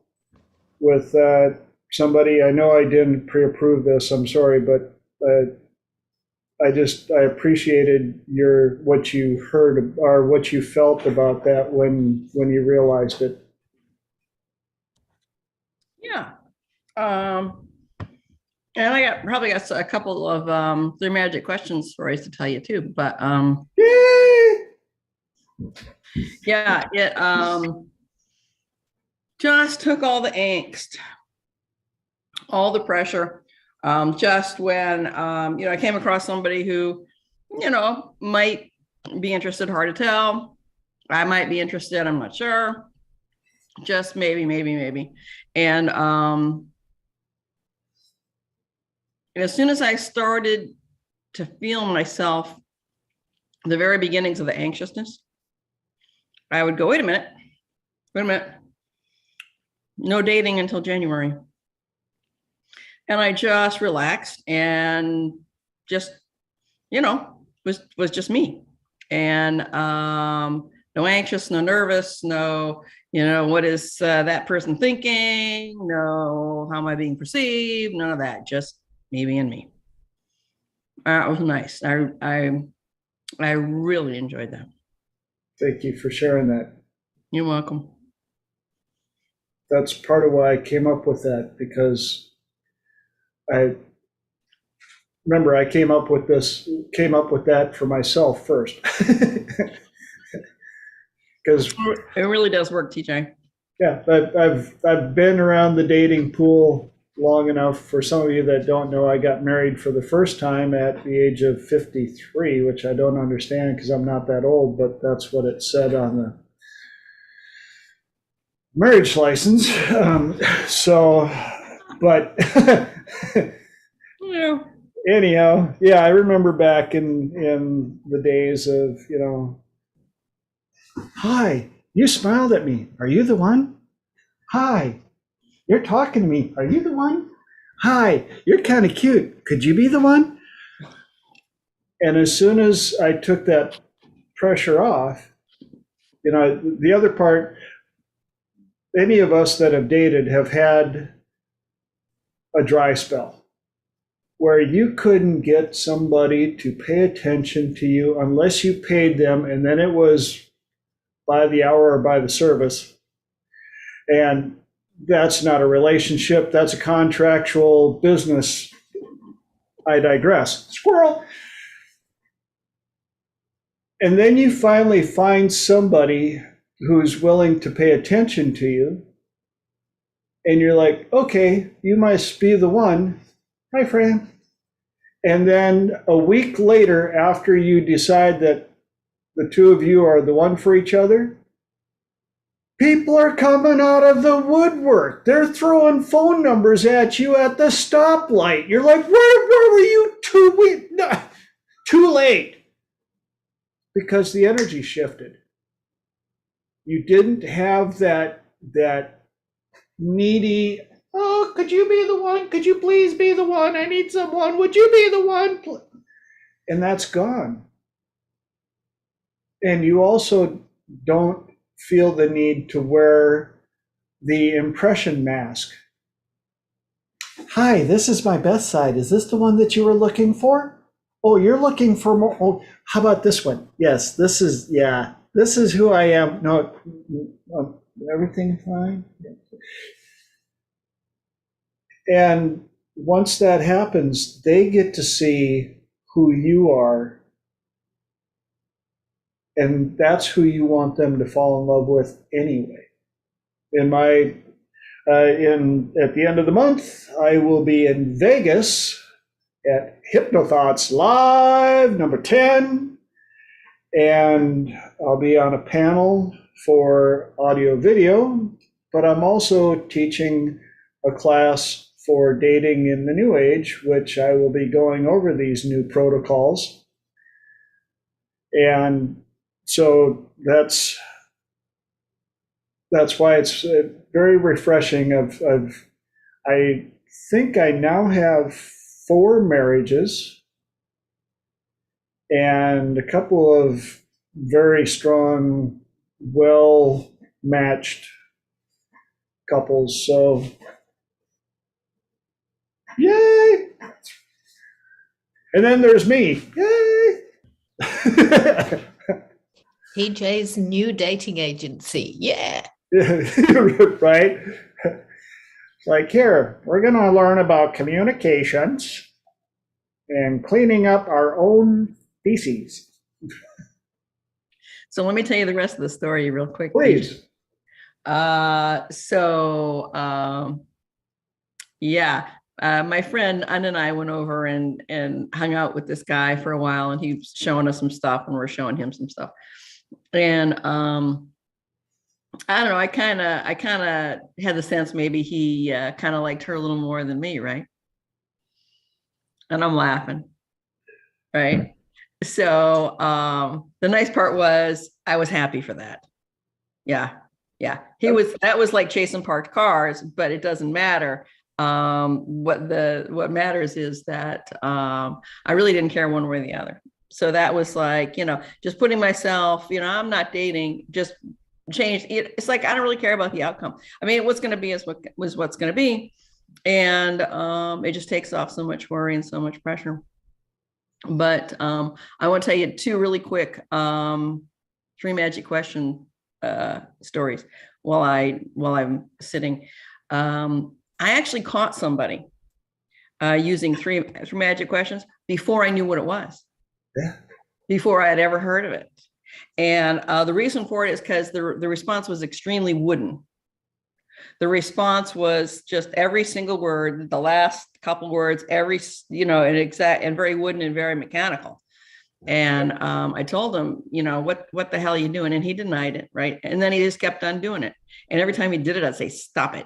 with somebody, I know I didn't pre-approve this, I'm sorry, but I appreciated what you heard or what you felt about that when you realized it.
Yeah. And I probably got a couple of three magic questions for us to tell you too, but
Yay!
yeah, it just took all the angst, all the pressure. Just when I came across somebody who, might be interested, hard to tell. I might be interested, I'm not sure. Just maybe. And as soon as I started to feel myself, the very beginnings of the anxiousness, I would go, wait a minute. No dating until January. And I just relaxed and just, was just me. And no anxious, no nervous, no, what is that person thinking? No, how am I being perceived? None of that, just me being me. It was nice. I really enjoyed that.
Thank you for sharing that.
You're welcome.
That's part of why I came up with that, because I came up with that for myself first. Because
it really does work, TJ.
Yeah, I've been around the dating pool long enough. For some of you that don't know, I got married for the first time at the age of 53, which I don't understand because I'm not that old, but that's what it said on the marriage license. But
Yeah.
anyhow, yeah, I remember back in the days of, hi, you smiled at me. Are you the one? Hi, you're talking to me. Are you the one? Hi, you're kind of cute. Could you be the one? And as soon as I took that pressure off, the other part, any of us that have dated have had a dry spell where you couldn't get somebody to pay attention to you unless you paid them, and then it was by the hour or by the service. And that's not a relationship, that's a contractual business. I digress. Squirrel. And then you finally find somebody who's willing to pay attention to you, and you're like, okay, you must be the one. Hi, Fran. And then a week later, after you decide that the two of you are the one for each other, people are coming out of the woodwork. They're throwing phone numbers at you at the stoplight. You're like, where were you too late? Because the energy shifted. You didn't have that needy, oh, could you be the one? Could you please be the one? I need someone. Would you be the one? And that's gone. And you also don't feel the need to wear the impression mask. Hi, this is my best side. Is this the one that you were looking for? Oh, you're looking for more. Oh, how about this one? Yes, this is who I am. No, everything fine? And once that happens, they get to see who you are. And that's who you want them to fall in love with anyway. At the end of the month, I will be in Vegas at HypnoThoughts Live number 10, and I'll be on a panel for audio video, but I'm also teaching a class for dating in the new age, which I will be going over these new protocols. And so that's why it's very refreshing. I think I now have 4 marriages and a couple of very strong, well-matched couples. So Yay! And then there's me. Yay!
PJ's new dating agency. Yeah.
Right? Like, here, we're going to learn about communications and cleaning up our own feces.
So let me tell you the rest of the story real quick.
Please.
My friend Ann and I went over and hung out with this guy for a while, and he was showing us some stuff and we're showing him some stuff. And I don't know, I kind of had the sense maybe he kind of liked her a little more than me, right? And I'm laughing, right? So the nice part was I was happy for that. Yeah. That was like chasing parked cars, but it doesn't matter. What matters is that I really didn't care one way or the other. So that was like, just putting myself, I'm not dating, just change. It's like, I don't really care about the outcome. I mean, what's going to be is what's going to be. And it just takes off so much worry and so much pressure. But I want to tell you two really quick 3 magic question stories while I'm sitting. I actually caught somebody using three magic questions before I knew what it was.
Yeah.
Before I had ever heard of it. And the reason for it is because the response was extremely wooden. The response was just every single word, the last couple words, and exact and very wooden and very mechanical. And I told him, what the hell are you doing? And he denied it, right? And then he just kept on doing it. And every time he did it, I'd say, stop it.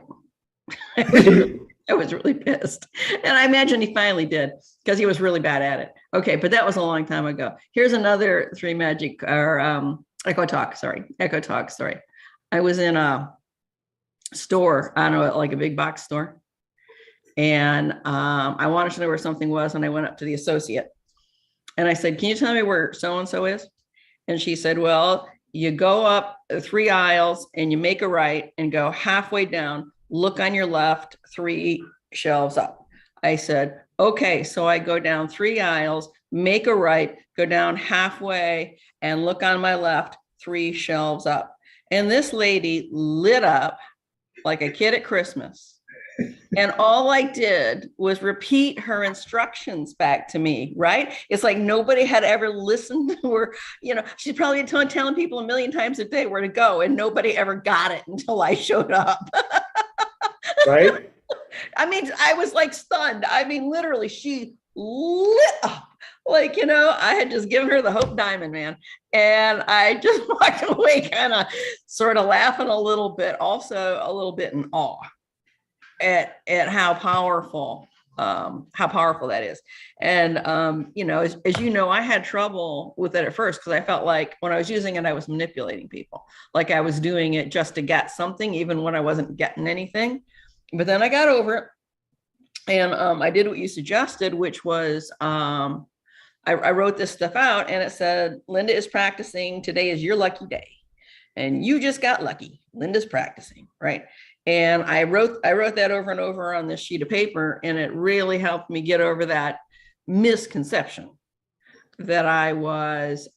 I was really pissed. And I imagine he finally did because he was really bad at it. Okay, but that was a long time ago. Here's another 3 magic or Echo Talk story. I was in a store, I don't know, like a big box store. And I wanted to know where something was. And I went up to the associate and I said, can you tell me where so-and-so is? And she said, well, you go up 3 aisles and you make a right and go halfway down, look on your left, 3 shelves up. I said, okay. So I go down 3 aisles, make a right, go down halfway and look on my left, 3 shelves up. And this lady lit up like a kid at Christmas. And all I did was repeat her instructions back to me, right? It's like nobody had ever listened to her. She's probably telling people a million times a day where to go, and nobody ever got it until I showed up.
Right?
I mean, I was like stunned. I mean, literally, she lit up. Like, I had just given her the Hope Diamond, man. And I just walked away kind of sort of laughing a little bit, also a little bit in awe at how powerful that is. And, as you know, I had trouble with it at first because I felt like when I was using it, I was manipulating people. Like I was doing it just to get something, even when I wasn't getting anything. But then I got over it and I did what you suggested, which was I wrote this stuff out and it said, Linda is practicing. Today is your lucky day. And you just got lucky. Linda's practicing, right? And I wrote that over and over on this sheet of paper, and it really helped me get over that misconception that I was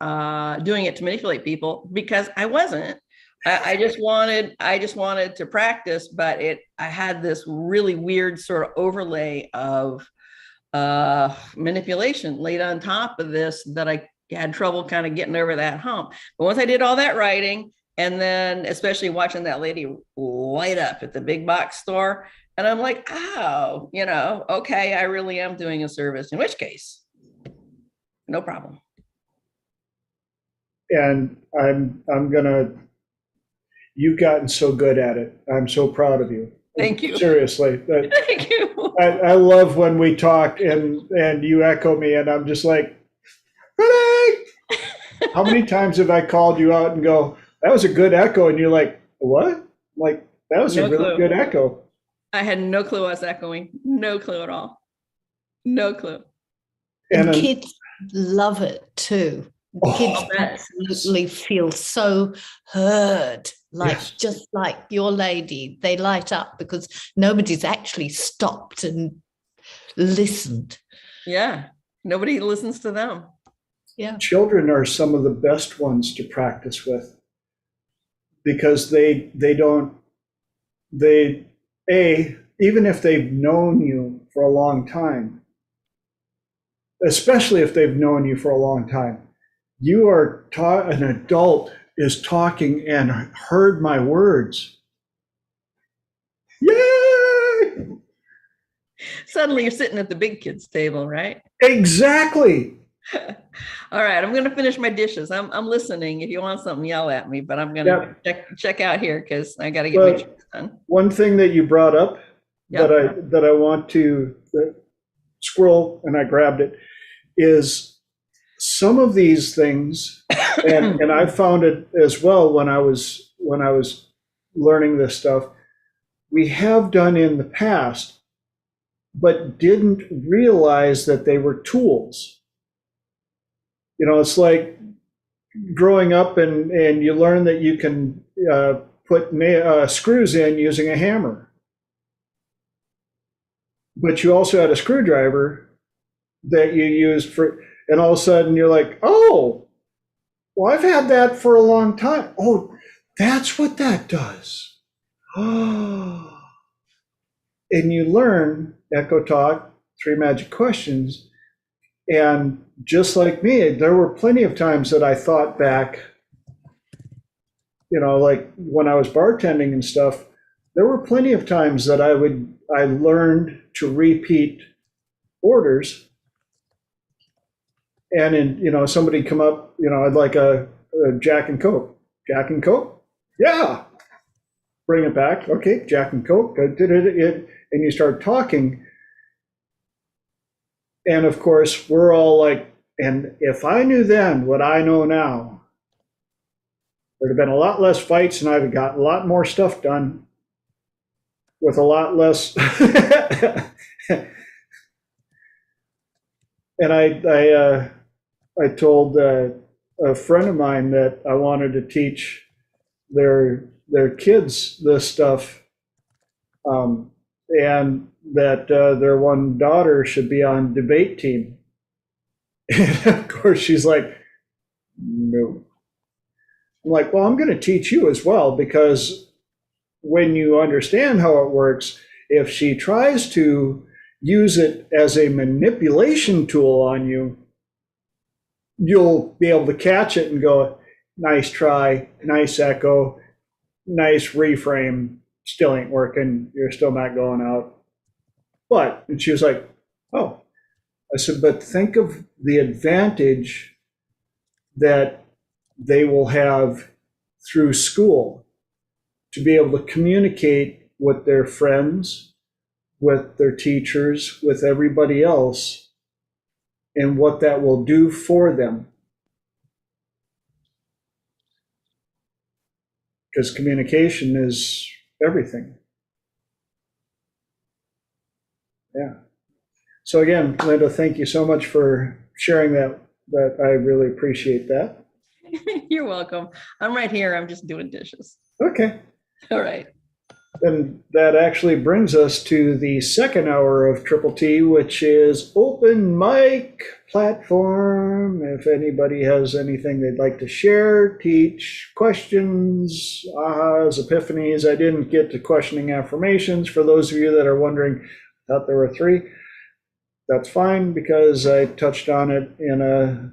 doing it to manipulate people, because I wasn't. I just wanted to practice, but I had this really weird sort of overlay of manipulation laid on top of this that I had trouble kind of getting over that hump. But once I did all that writing, and then especially watching that lady light up at the big box store, and I'm like, oh, okay, I really am doing a service, in which case, no problem.
And you've gotten so good at it. I'm so proud of you.
Thank you.
Seriously.
Thank you.
I love when we talk and you echo me and I'm just like, Renee! How many times have I called you out and go, that was a good echo? And you're like, what? Like, that was a really good echo.
I had no clue I was echoing. No clue at all. No clue.
And kids love it too. Kids absolutely feel so heard, just like your lady. They light up because nobody's actually stopped and listened.
Yeah. Nobody listens to them.
Yeah.
Children are some of the best ones to practice with, because even if they've known you for a long time, especially if they've known you for a long time, you are taught, an adult is talking and heard my words. Yay!
Suddenly you're sitting at the big kids table, right?
Exactly.
All right, I'm going to finish my dishes. I'm listening. If you want something, yell at me, but I'm going to check out here because I got to get my chores done.
One thing that you brought up that I want to squirrel, and I grabbed it, is some of these things, and I found it as well when I was learning this stuff, we have done in the past, but didn't realize that they were tools. You know, it's like growing up and you learn that you can put screws in using a hammer. But you also had a screwdriver that you used for, and all of a sudden you're like, oh, well, I've had that for a long time. Oh, that's what that does. Oh. And you learn Echo Talk, 3 Magic Questions. And just like me, there were plenty of times that I thought back, you know, like when I was bartending and stuff, there were plenty of times that I learned to repeat orders. And you know, somebody come up, you know, I'd like a Jack and Coke. Jack and Coke? Yeah. Bring it back. Okay, Jack and Coke. And you start talking. And of course, we're all like, and if I knew then what I know now, there'd have been a lot less fights and I'd have got a lot more stuff done with a lot less. And I told a friend of mine that I wanted to teach their kids this stuff, and that their one daughter should be on debate team. And of course, she's like, no. I'm like, well, I'm going to teach you as well, because when you understand how it works, if she tries to use it as a manipulation tool on you, you'll be able to catch it and go, nice try, nice echo, nice reframe, still ain't working, you're still not going out. But, and she was like, oh. I said, but think of the advantage that they will have through school to be able to communicate with their friends, with their teachers, with everybody else, and what that will do for them. Because communication is everything. Yeah. So again, Linda, thank you so much for sharing that. I really appreciate that.
You're welcome. I'm right here. I'm just doing dishes.
Okay.
All right.
And that actually brings us to the second hour of Triple T, which is open mic platform. If anybody has anything they'd like to share, teach, questions, ahas, epiphanies. I didn't get to questioning affirmations. For those of you that are wondering, I thought there were 3. That's fine, because I touched on it in a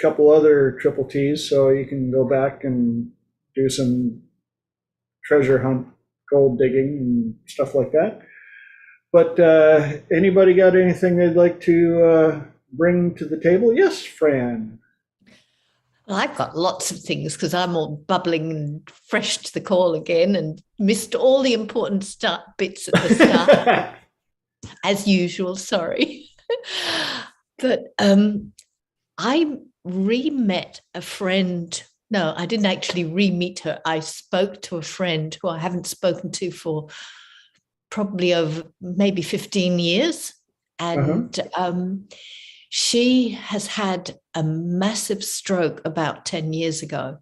couple other Triple Ts, so you can go back and do some treasure hunt, gold digging, and stuff like that. But anybody got anything they'd like to bring to the table? Yes, Fran.
Well, I've got lots of things because I'm all bubbling and fresh to the call again and missed all the important bits at the start. As usual, sorry. But I re-met a friend. No, I didn't actually re-meet her. I spoke to a friend who I haven't spoken to for probably over maybe 15 years. And she has had a massive stroke about 10 years ago.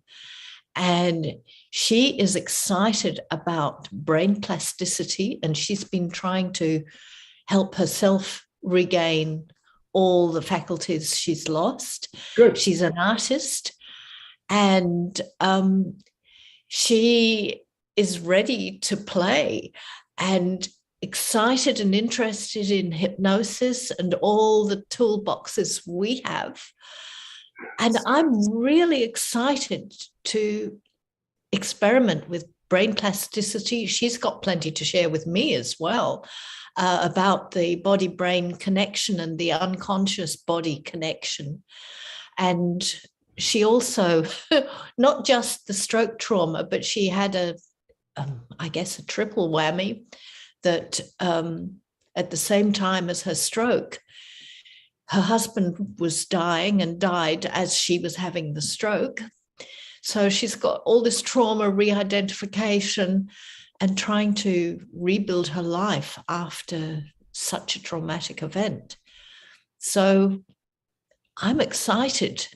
And she is excited about brain plasticity, and she's been trying to help herself regain all the faculties she's lost.
Good.
She's an artist, and she is ready to play and excited and interested in hypnosis and all the toolboxes we have. And I'm really excited to experiment with brain plasticity. She's got plenty to share with me as well about the body-brain connection and the unconscious body connection. And she also, not just the stroke trauma, but she had I guess a triple whammy, that at the same time as her stroke, her husband was dying and died as she was having the stroke. So she's got all this trauma, re-identification, and trying to rebuild her life after such a traumatic event. So I'm excited.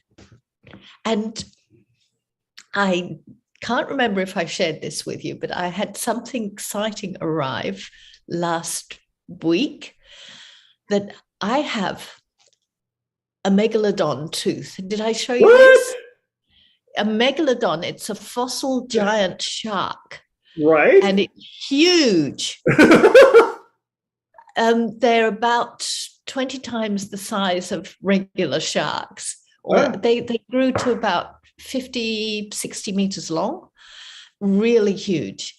And I can't remember if I shared this with you, but I had something exciting arrive last week, that I have a Megalodon tooth. Did I show you this? A Megalodon. It's a fossil giant shark.
Right.
And it's huge. They're about 20 times the size of regular sharks. Or they grew to about 50, 60 meters long, really huge.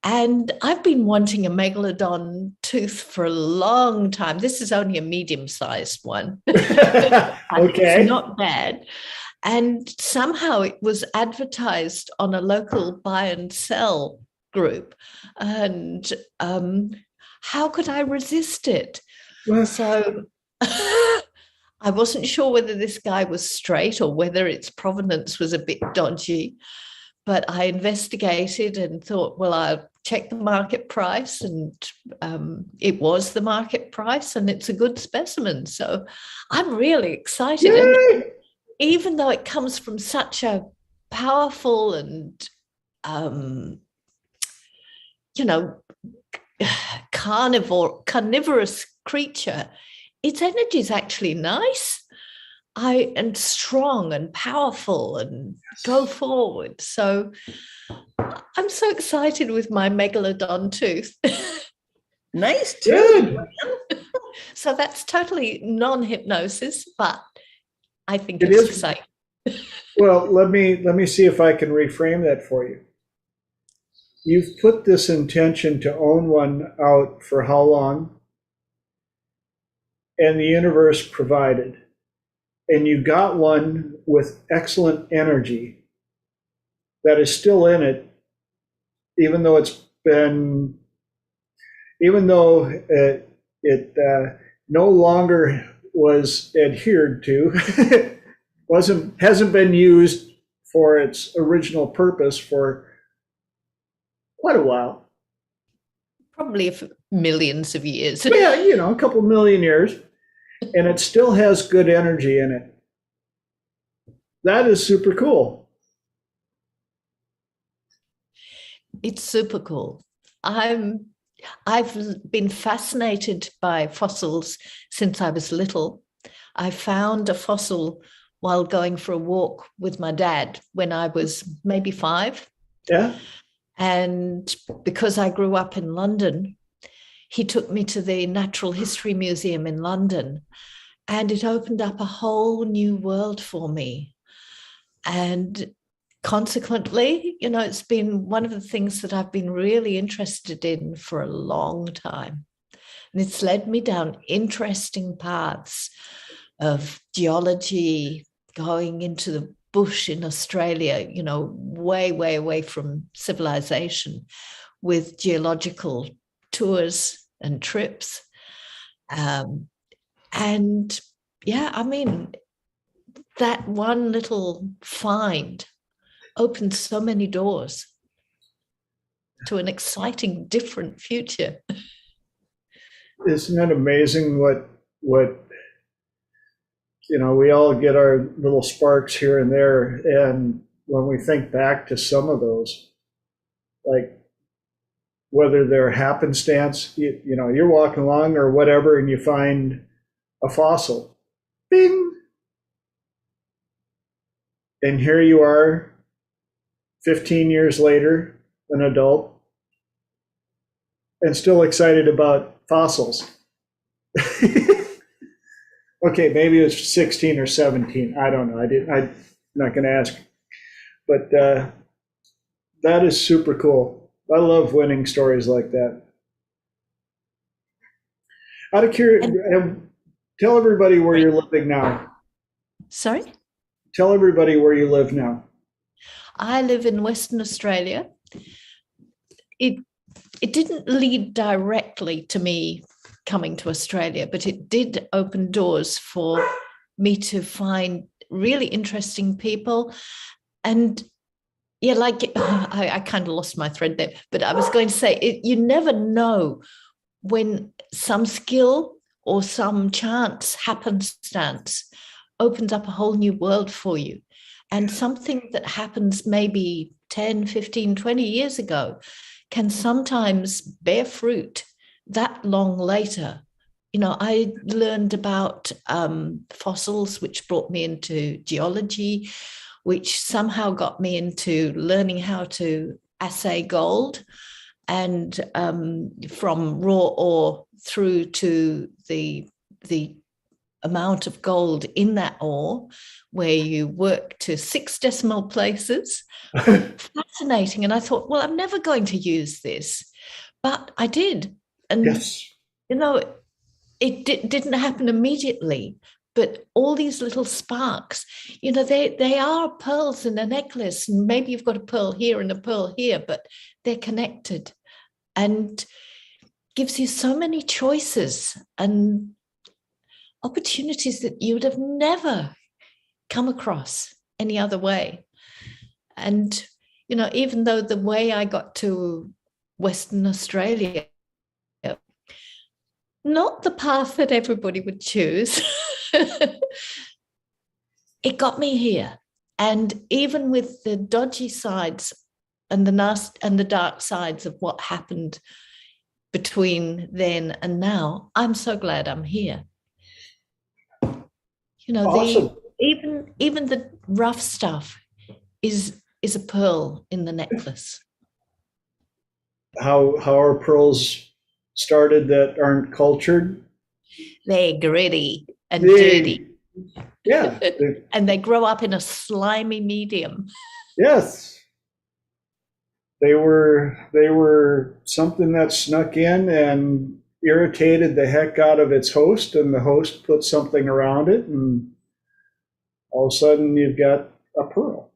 And I've been wanting a Megalodon tooth for a long time. This is only a medium-sized one.
Okay.
It's not bad. And somehow it was advertised on a local buy and sell group. And how could I resist it? So I wasn't sure whether this guy was straight or whether its provenance was a bit dodgy, but I investigated and thought, well, I'll check the market price, and it was the market price, and it's a good specimen. So I'm really excited. And even though it comes from such a powerful and, carnivorous creature, its energy is actually nice and strong and powerful and go forward. So I'm so excited with my Megalodon tooth.
Nice too.
So that's totally non-hypnosis, but I think
It
it's
is.
exciting.
Well, let me see if I can reframe that for you. You've put this intention to own one out for how long? And the universe provided. And you got one with excellent energy that is still in it, even though it no longer was adhered to, hasn't been used for its original purpose for quite a while.
Probably millions of years.
Yeah, a couple million years, and it still has good energy in it. That is super cool.
It's super cool. I've been fascinated by fossils since I was little. I found a fossil while going for a walk with my dad when I was maybe 5.
Yeah.
And because I grew up in London, he took me to the Natural History Museum in London, and it opened up a whole new world for me. And consequently, it's been one of the things that I've been really interested in for a long time. And it's led me down interesting paths of geology, going into the bush in Australia, way, way away from civilization, with geological tours and trips. And yeah, I mean, that one little find opened so many doors to an exciting, different future.
Isn't it amazing what we all get our little sparks here and there, and when we think back to some of those, like whether they're happenstance, you're walking along or whatever, and you find a fossil. Bing! And here you are, 15 years later, an adult, and still excited about fossils. Okay, maybe it was 16 or 17. I don't know. I'm not going to ask. But that is super cool. I love winning stories like that. Out of curiosity, tell everybody where you're living now.
Sorry?
Tell everybody where you live now.
I live in Western Australia. It didn't lead directly to me coming to Australia, but it did open doors for me to find really interesting people. And yeah, like I kind of lost my thread there, but I was going to say, you never know when some skill or some chance, happenstance opens up a whole new world for you. And something that happens maybe 10, 15, 20 years ago can sometimes bear fruit that long later. You know, I learned about fossils, which brought me into geology, which somehow got me into learning how to assay gold, and from raw ore through to the amount of gold in that ore, where you work to 6 decimal places. Fascinating. And I thought, well, I'm never going to use this, but I did. And,
Yes.
you know, it didn't happen immediately, but all these little sparks, you know, they are pearls in a necklace, and maybe you've got a pearl here and a pearl here, but they're connected, and gives you so many choices and opportunities that you would have never come across any other way. And, you know, even though the way I got to Western Australia, not the path that everybody would choose, it got me here. And even with the dodgy sides and the dark sides of what happened between then and now, I'm so glad I'm here. You know,
Awesome.
even the rough stuff is a pearl in the necklace.
How are pearls started that aren't cultured?
They're gritty and
They-
dirty.
Yeah.
And they grow up in a slimy medium.
Yes. They were something that snuck in and irritated the heck out of its host, and the host put something around it, and all of a sudden you've got a pearl.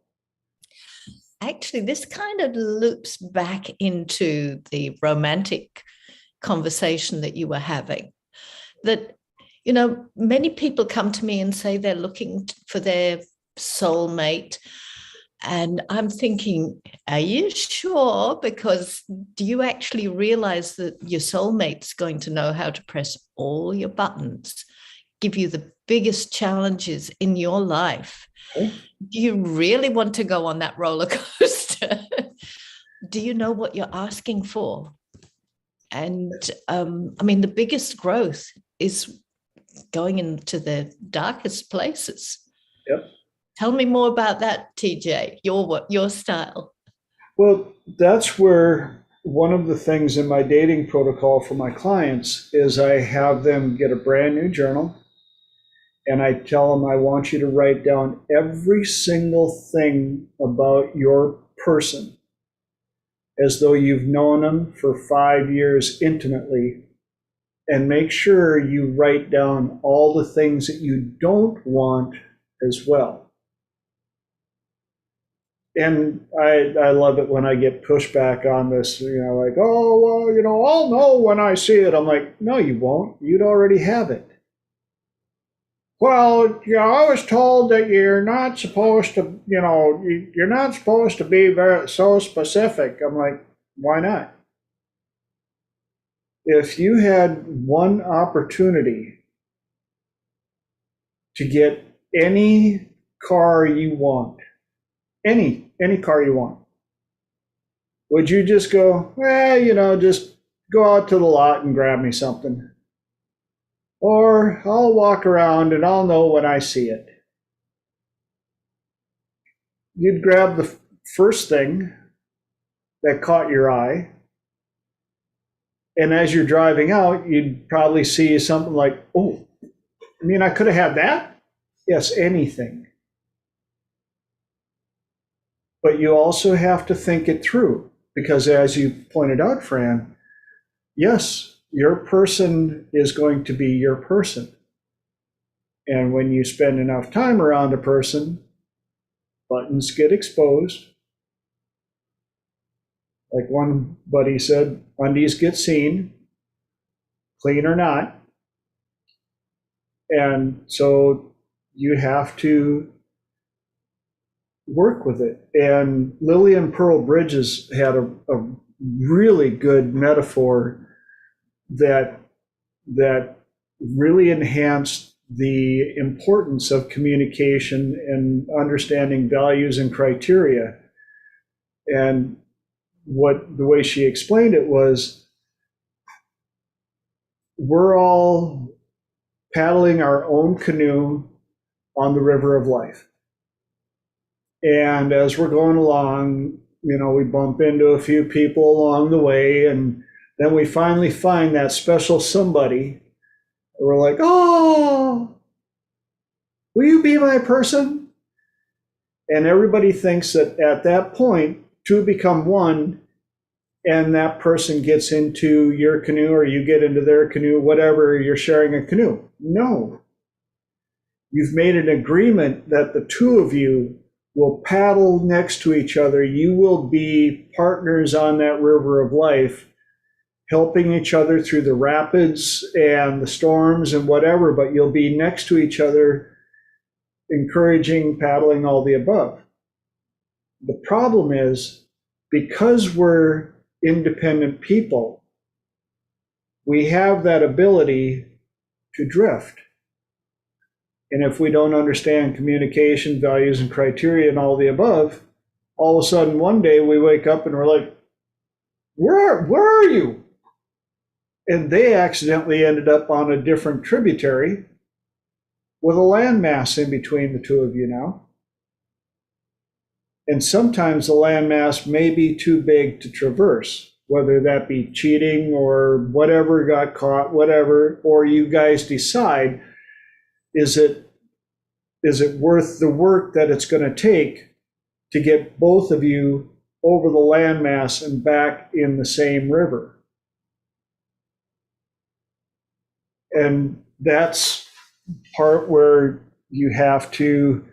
Actually, this kind of loops back into the romantic conversation that you were having. That, you know, many people come to me and say they're looking for their soulmate. And I'm thinking, are you sure? Because do you actually realize that your soulmate's going to know how to press all your buttons, give you the biggest challenges in your life?
Okay.
Do you really want to go on that roller coaster? Do you know what you're asking for? And I mean, the biggest growth is going into the darkest places.
Yep.
Tell me more about that, TJ, your style.
Well, that's where one of the things in my dating protocol for my clients is I have them get a brand new journal, and I tell them I want you to write down every single thing about your person as though you've known them for 5 years intimately, and make sure you write down all the things that you don't want as well. And I love it when I get pushback on this, you know, like, oh, well, you know, I'll know when I see it. I'm like, no, you won't. You'd already have it. Well, you know, I was told that you're not supposed to, you know, you're not supposed to be so specific. I'm like, why not? If you had one opportunity to get any car you want, any car you want, would you just go, you know, just go out to the lot and grab me something? Or I'll walk around and I'll know when I see it. You'd grab the first thing that caught your eye. And as you're driving out, you'd probably see something like, oh, I mean, I could have had that. Yes, anything. But you also have to think it through, because as you pointed out, Fran, yes, your person is going to be your person. And when you spend enough time around a person, buttons get exposed. Like one buddy said, undies get seen, clean or not. And so you have to work with it. And Lillian Pearl Bridges had a really good metaphor that really enhanced the importance of communication and understanding values and criteria. And the way she explained it was, we're all paddling our own canoe on the river of life. And as we're going along, we bump into a few people along the way, and then we finally find that special somebody. We're like, oh, will you be my person? And everybody thinks that at that point, two become one, and that person gets into your canoe or you get into their canoe, whatever, you're sharing a canoe. No. You've made an agreement that the two of you will paddle next to each other. You will be partners on that river of life, helping each other through the rapids and the storms and whatever, but you'll be next to each other, encouraging, paddling, all the above. The problem is, because we're independent people, we have that ability to drift. And if we don't understand communication, values, and criteria and all the above, all of a sudden one day we wake up and we're like, where are you? And they accidentally ended up on a different tributary with a landmass in between the two of you now. And sometimes the landmass may be too big to traverse, whether that be cheating or whatever got caught, whatever, or you guys decide, is it worth the work that it's going to take to get both of you over the landmass and back in the same river? And that's part where you have to,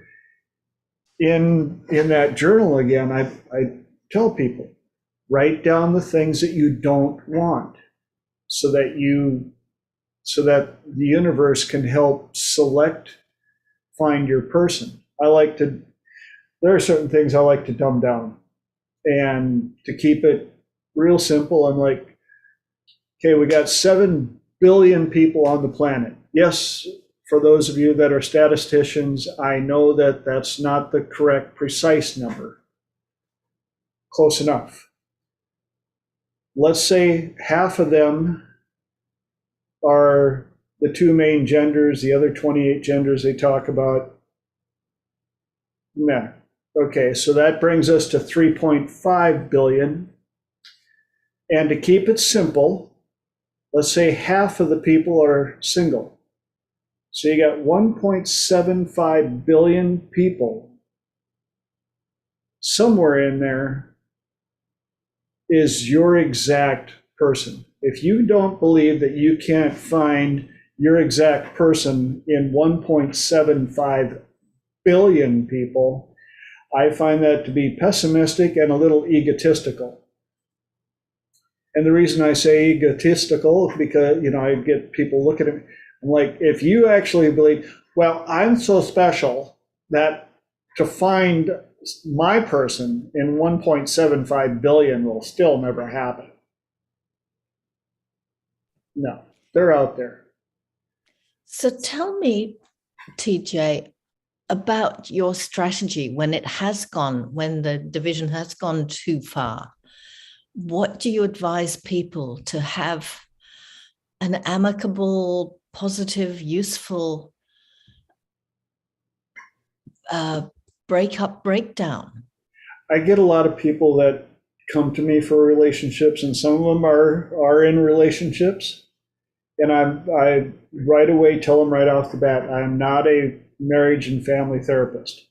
in that journal again, I tell people, write down the things that you don't want, so that the universe can help find your person. There are certain things I like to dumb down, and to keep it real simple, I'm like, okay, we got 7 billion people on the planet. Yes, for those of you that are statisticians, I know that that's not the correct, precise number. Close enough. Let's say half of them are the two main genders, the other 28 genders they talk about. Nah. Okay, so that brings us to 3.5 billion. And to keep it simple, let's say half of the people are single. So you got 1.75 billion people. Somewhere in there is your exact person. If you don't believe that you can't find your exact person in 1.75 billion people, I find that to be pessimistic and a little egotistical. And the reason I say egotistical is because, I get people looking at me, I'm like, if you actually believe, well, I'm so special that to find my person in 1.75 billion will still never happen. No, they're out there.
So tell me, TJ, about your strategy when the division has gone too far. What do you advise people to have an amicable, positive, useful breakdown?
I get a lot of people that come to me for relationships, and some of them are in relationships. And I right away tell them right off the bat, I'm not a marriage and family therapist.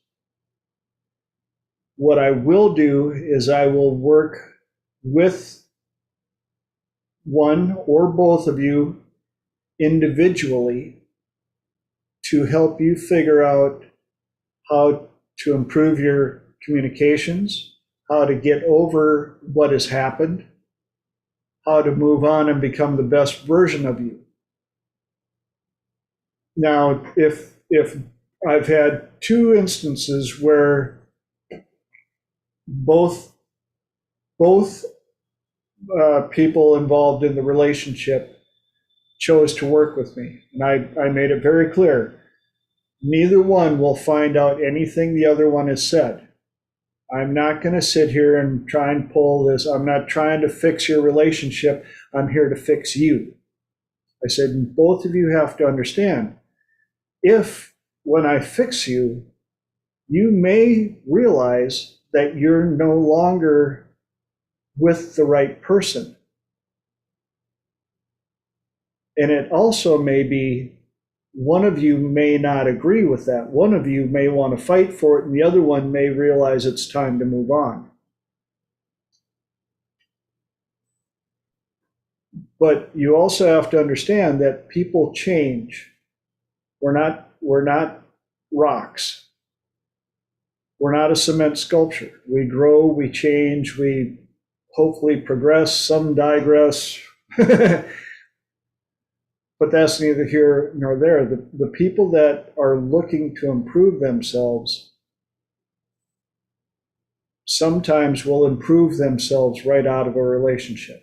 What I will do is I will work with one or both of you individually to help you figure out how to improve your communications, how to get over what has happened, how to move on and become the best version of you. Now, if I've had two instances where both people involved in the relationship chose to work with me, and I made it very clear, neither one will find out anything the other one has said. I'm not going to sit here and try and pull this. I'm not trying to fix your relationship. I'm here to fix you. I said, both of you have to understand, if when I fix you, you may realize that you're no longer with the right person. And it also may be one of you may not agree with that. One of you may want to fight for it, and the other one may realize it's time to move on. But you also have to understand that people change. We're not rocks. We're not a cement sculpture. We grow, we change, we hopefully progress, some digress. But that's neither here nor there. The people that are looking to improve themselves sometimes will improve themselves right out of a relationship.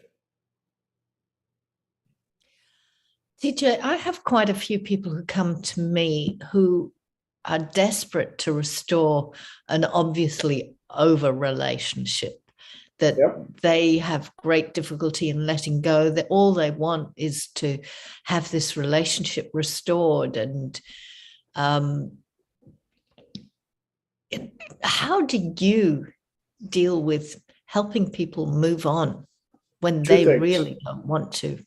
TJ, I have quite a few people who come to me who are desperate to restore an obviously over relationship, that they have great difficulty in letting go, that all they want is to have this relationship restored. And how do you deal with helping people move on when they really don't want to?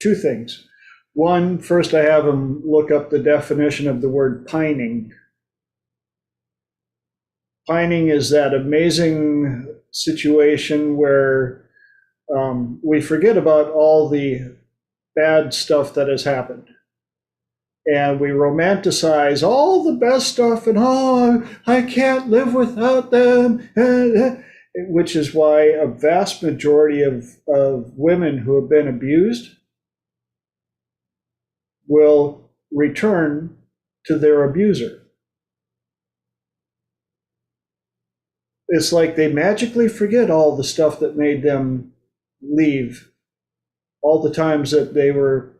Two things. One, first I have them look up the definition of the word pining. Pining is that amazing situation where we forget about all the bad stuff that has happened. And we romanticize all the best stuff, and oh, I can't live without them, which is why a vast majority of women who have been abused will return to their abuser. It's like they magically forget all the stuff that made them leave, all the times that they were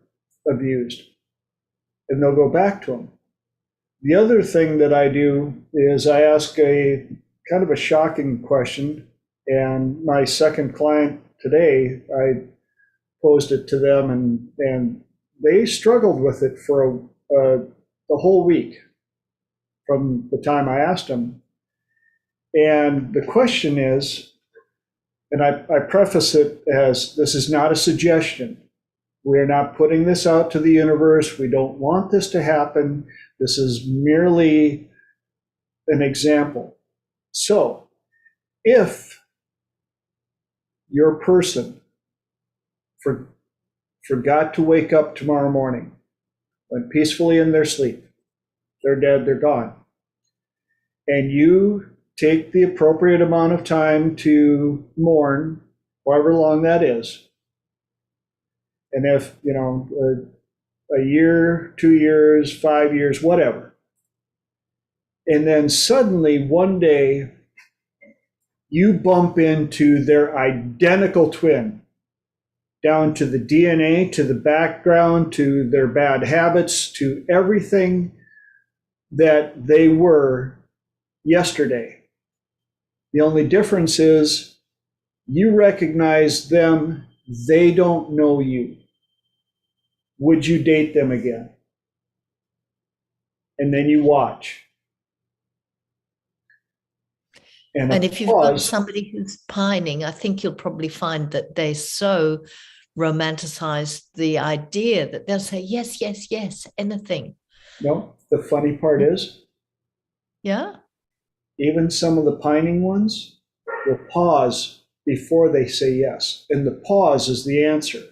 abused, and they'll go back to them. The other thing that I do is I ask a kind of a shocking question, and my second client today, I posed it to them, and they struggled with it for the whole week from the time I asked them. And the question is, and I preface it as, this is not a suggestion. We're not putting this out to the universe. We don't want this to happen. This is merely an example. So if your person forgot to wake up tomorrow morning, went peacefully in their sleep, they're dead, they're gone, and you take the appropriate amount of time to mourn, however long that is. And if, a year, 2 years, 5 years, whatever. And then suddenly one day you bump into their identical twin, down to the DNA, to the background, to their bad habits, to everything that they were yesterday. The only difference is you recognize them, they don't know you. would you date them again? And then you watch.
And if you've got
pause.
somebody who's pining, I think you'll probably find that they so romanticize the idea that they'll say, yes, yes, yes, anything.
No, the funny part is,
Yeah.
even some of the pining ones will pause before they say yes. And the pause is the answer.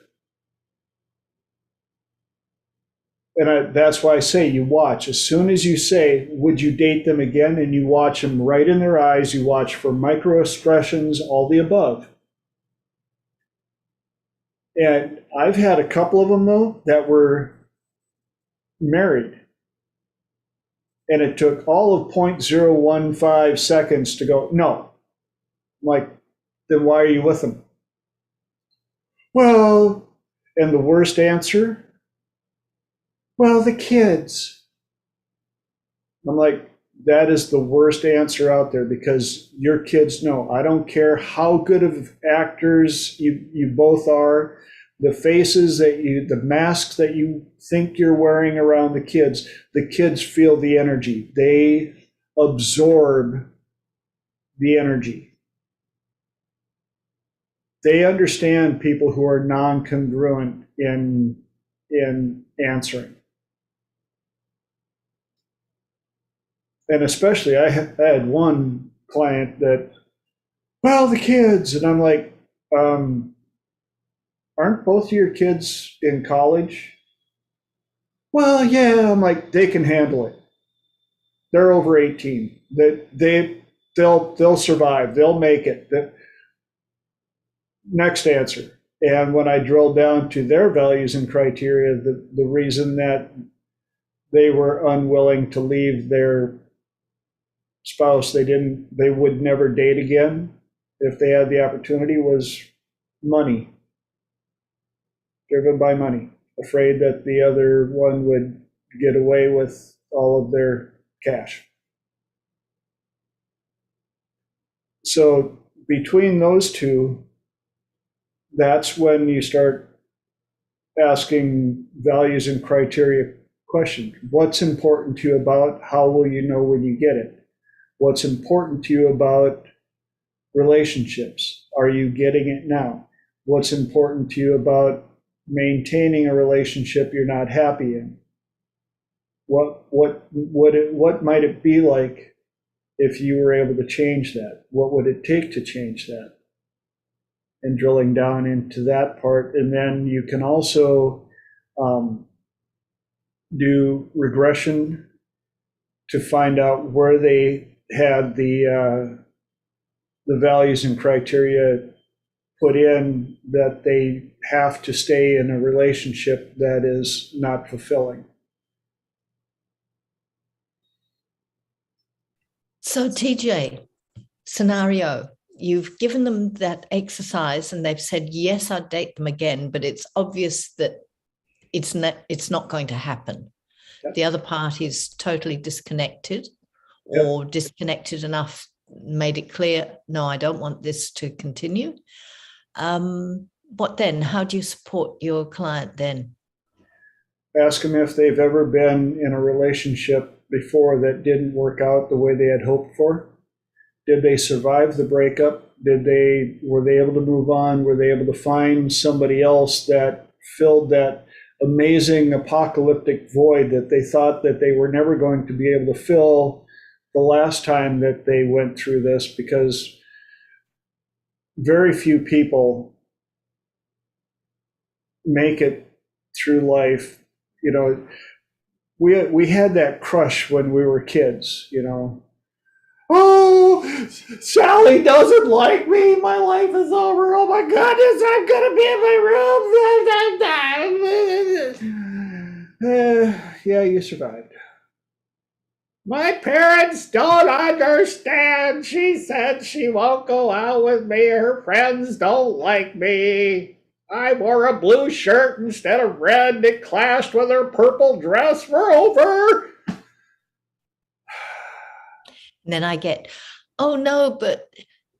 And that's why I say you watch. As soon as you say, would you date them again? And you watch them right in their eyes, you watch for microexpressions, all the above. And I've had a couple of them, though, that were married. And it took all of 0.015 seconds to go, no. I'm like, then why are you with them? Well, and the worst answer, well, the kids. I'm like, that is the worst answer out there, because your kids know. I don't care how good of actors you both are, the faces the masks that you think you're wearing around the kids feel the energy. They absorb the energy. They understand people who are non-congruent in answering. And especially, I had one client that, well, the kids, and I'm like, aren't both of your kids in college? Well, yeah. I'm like, they can handle it. They're over 18. They'll survive. They'll make it. Next answer. And when I drilled down to their values and criteria, the reason that they were unwilling to leave their spouse they would never date again if they had the opportunity was money. Driven by money, afraid that the other one would get away with all of their cash. So between those two, that's when you start asking values and criteria questions. What's important to you about how will you know when you get it? What's important to you about relationships? Are you getting it now? What's important to you about maintaining a relationship you're not happy in? What might it be like if you were able to change that? What would it take to change that? And drilling down into that part. And then you can also do regression to find out where they had the values and criteria put in that they have to stay in a relationship that is not fulfilling.
So TJ, scenario, you've given them that exercise and they've said, yes, I'd date them again, but it's obvious that it's not going to happen. Yep. The other party is totally disconnected, or disconnected enough, made it clear, no, I don't want this to continue. What then? How do you support your client then?
Ask them if they've ever been in a relationship before that didn't work out the way they had hoped for. Did they survive the breakup? Were they able to move on? Were they able to find somebody else that filled that amazing apocalyptic void that they thought that they were never going to be able to fill the last time that they went through this? Because very few people make it through life. You know, we had that crush when we were kids, you know. Oh, Sally doesn't like me. My life is over. Oh my goodness, I'm gonna be in my room. Yeah, you survived. My parents don't understand. She said she won't go out with me. Her friends don't like me. I wore a blue shirt instead of red. It clashed with her purple dress. We're over.
And then I get, oh no, but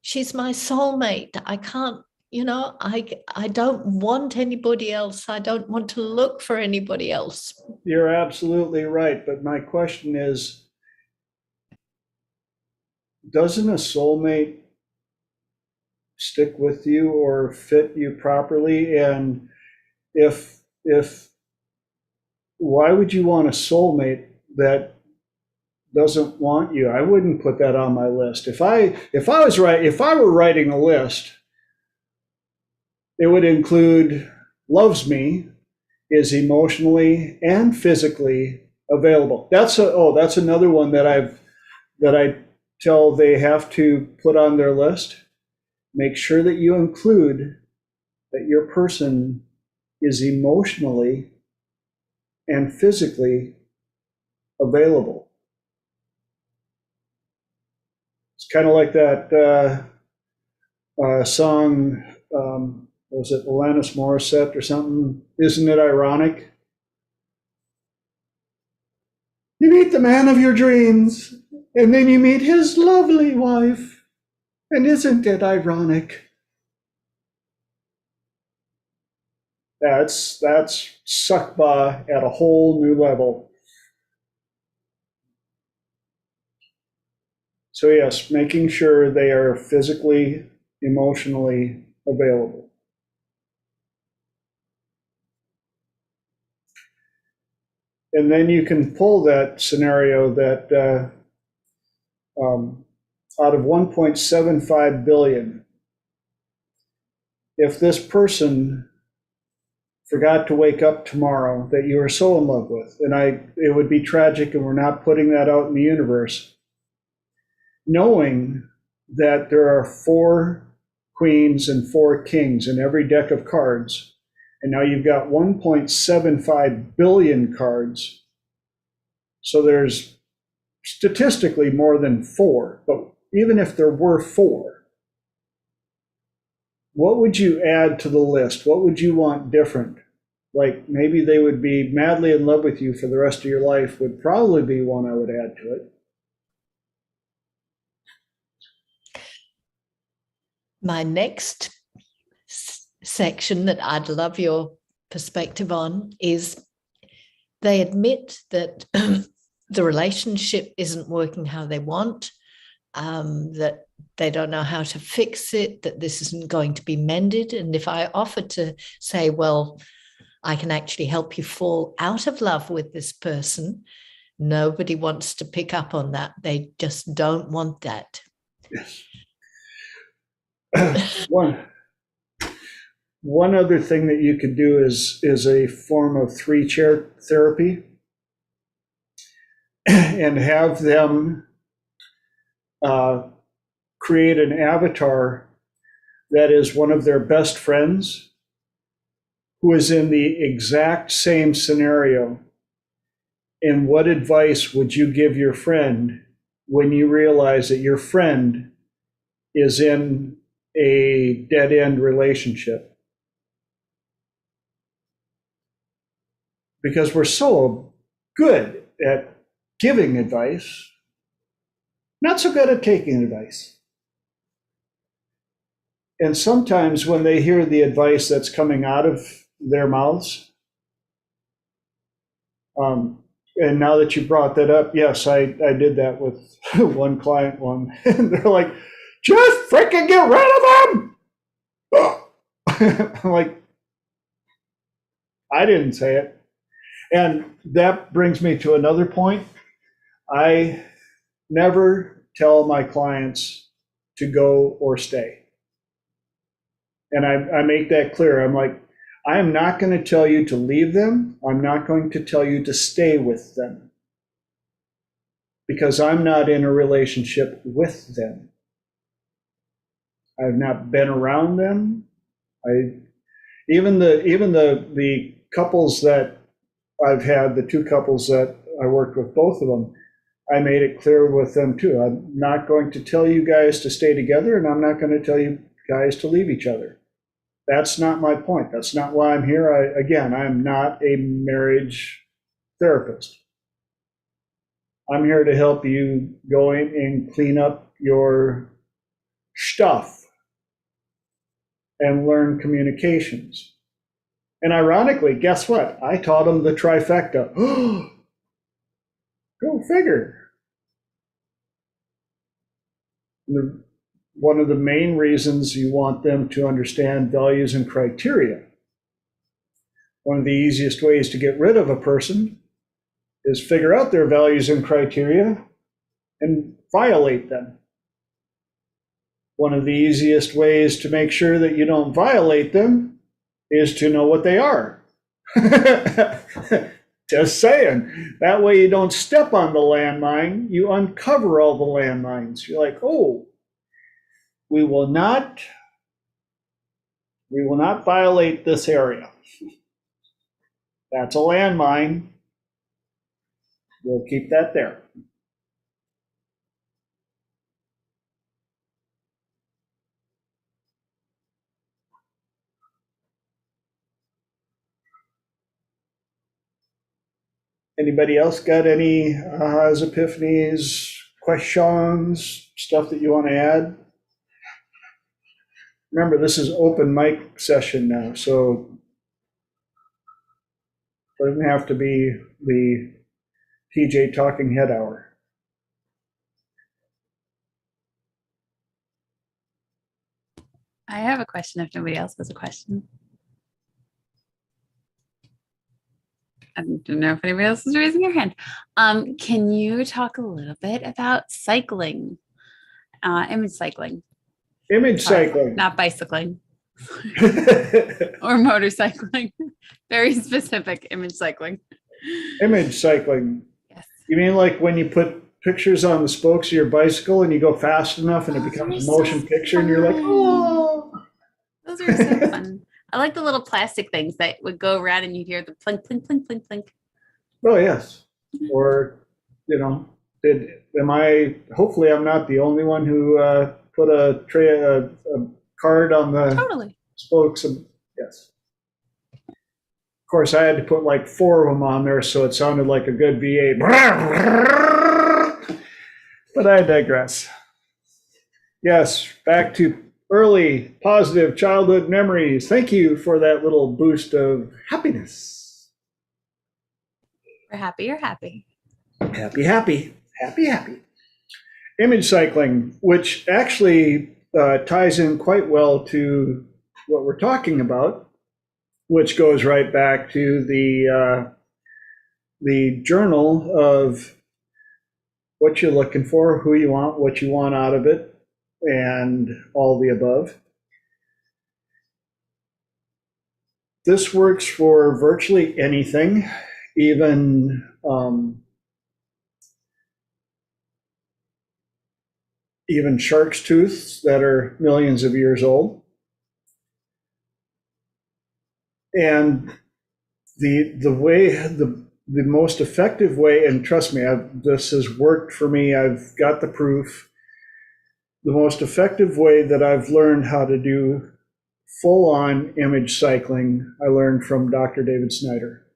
she's my soulmate. I can't, I don't want anybody else. I don't want to look for anybody else.
You're absolutely right. But my question is, doesn't a soulmate stick with you or fit you properly? And if why would you want a soulmate that doesn't want you? I wouldn't put that on my list. If I were writing a list, it would include loves me, is emotionally and physically available. That's another one that I tell they have to put on their list. Make sure that you include that your person is emotionally and physically available. It's kind of like that song, was it Alanis Morissette or something? Isn't it ironic? You meet the man of your dreams, and then you meet his lovely wife. And isn't it ironic? That's suckbah at a whole new level. So yes, making sure they are physically, emotionally available. And then you can pull that scenario that out of 1.75 billion, if this person forgot to wake up tomorrow that you are so in love with, and it would be tragic, and we're not putting that out in the universe, knowing that there are 4 queens and 4 kings in every deck of cards, and now you've got 1.75 billion cards, so there's statistically more than 4, but even if there were 4, what would you add to the list? What would you want different? Like maybe they would be madly in love with you for the rest of your life would probably be one I would add to it.
My next section that I'd love your perspective on is they admit that the relationship isn't working how they want, that they don't know how to fix it, that this isn't going to be mended. And if I offer to say, well, I can actually help you fall out of love with this person, nobody wants to pick up on that. They just don't want that.
Yes. One other thing that you could do is a form of 3-chair therapy and have them create an avatar that is one of their best friends who is in the exact same scenario. And what advice would you give your friend when you realize that your friend is in a dead-end relationship? Because we're so good at giving advice, not so good at taking advice. And sometimes when they hear the advice that's coming out of their mouths, and now that you brought that up, yes, I did that with one client and they're like, just freaking get rid of them. I'm like, I didn't say it. And that brings me to another point. I never tell my clients to go or stay. And I make that clear. I'm like, I am not going to tell you to leave them. I'm not going to tell you to stay with them, because I'm not in a relationship with them. I've not been around them. Even the couples that I've had, the 2 couples that I worked with, both of them, I made it clear with them too. I'm not going to tell you guys to stay together, and I'm not going to tell you guys to leave each other. That's not my point. That's not why I'm here. I'm not a marriage therapist. I'm here to help you go in and clean up your stuff. and learn communications. And ironically, guess what? I taught them the trifecta. Go figure. One of the main reasons you want them to understand values and criteria. One of the easiest ways to get rid of a person is figure out their values and criteria and violate them. One of the easiest ways to make sure that you don't violate them is to know what they are. Just saying. That way you don't step on the landmine, you uncover all the landmines. You're like, oh, we will not violate this area. That's a landmine. We'll keep that there. Anybody else got any ahas, epiphanies, questions, stuff that you want to add? Remember, this is open mic session now, so it doesn't have to be the PJ Talking Head Hour.
I have a question if nobody else has a question. I don't know if anybody else is raising your hand. Can you talk a little bit about cycling, image cycling?
Image cycling.
Not bicycling or motorcycling. Very specific image cycling.
Image cycling.
Yes.
You mean like when you put pictures on the spokes of your bicycle and you go fast enough and it becomes a motion picture and you're like, oh.
Those are so fun. I like the little plastic things that would go around and you'd hear the plink, plink, plink, plink, plink.
Oh, yes. Or, you know, hopefully I'm not the only one who put a card on the
Totally.
spokes. And yes. Of course, I had to put like 4 of them on there so it sounded like a good V8. But I digress. Yes, back to early positive childhood memories. Thank you for that little boost of happiness.
We're happy, you're happy.
Happy, happy, happy, happy. Image cycling, which actually ties in quite well to what we're talking about, which goes right back to the journal of what you're looking for, who you want, what you want out of it, and all the above. This works for virtually anything, even shark's tooths that are millions of years old. And the most effective way, and trust me, this has worked for me, I've got the proof. The most effective way that I've learned how to do full-on image cycling, I learned from Dr. David Snyder.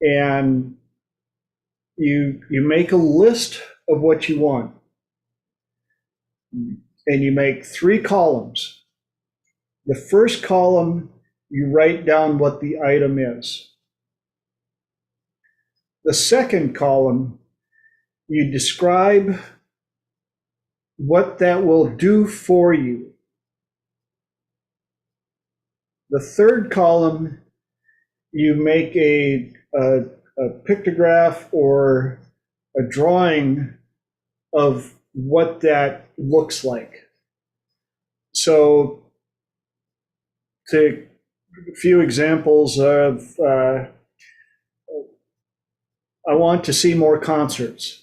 And you make a list of what you want. And you make 3 columns. The first column, you write down what the item is. The second column, you describe what that will do for you. The third column, you make a pictograph or a drawing of what that looks like. So, take a few examples of, I want to see more concerts.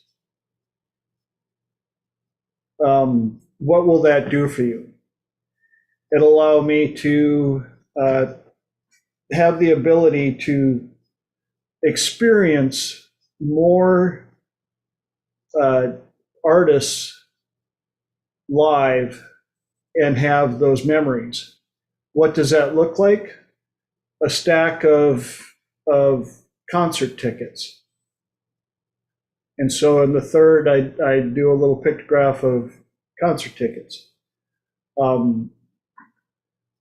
What will that do for you? It'll allow me to have the ability to experience more artists live and have those memories. What does that look like? A stack of concert tickets. And so in the third, I do a little pictograph of concert tickets.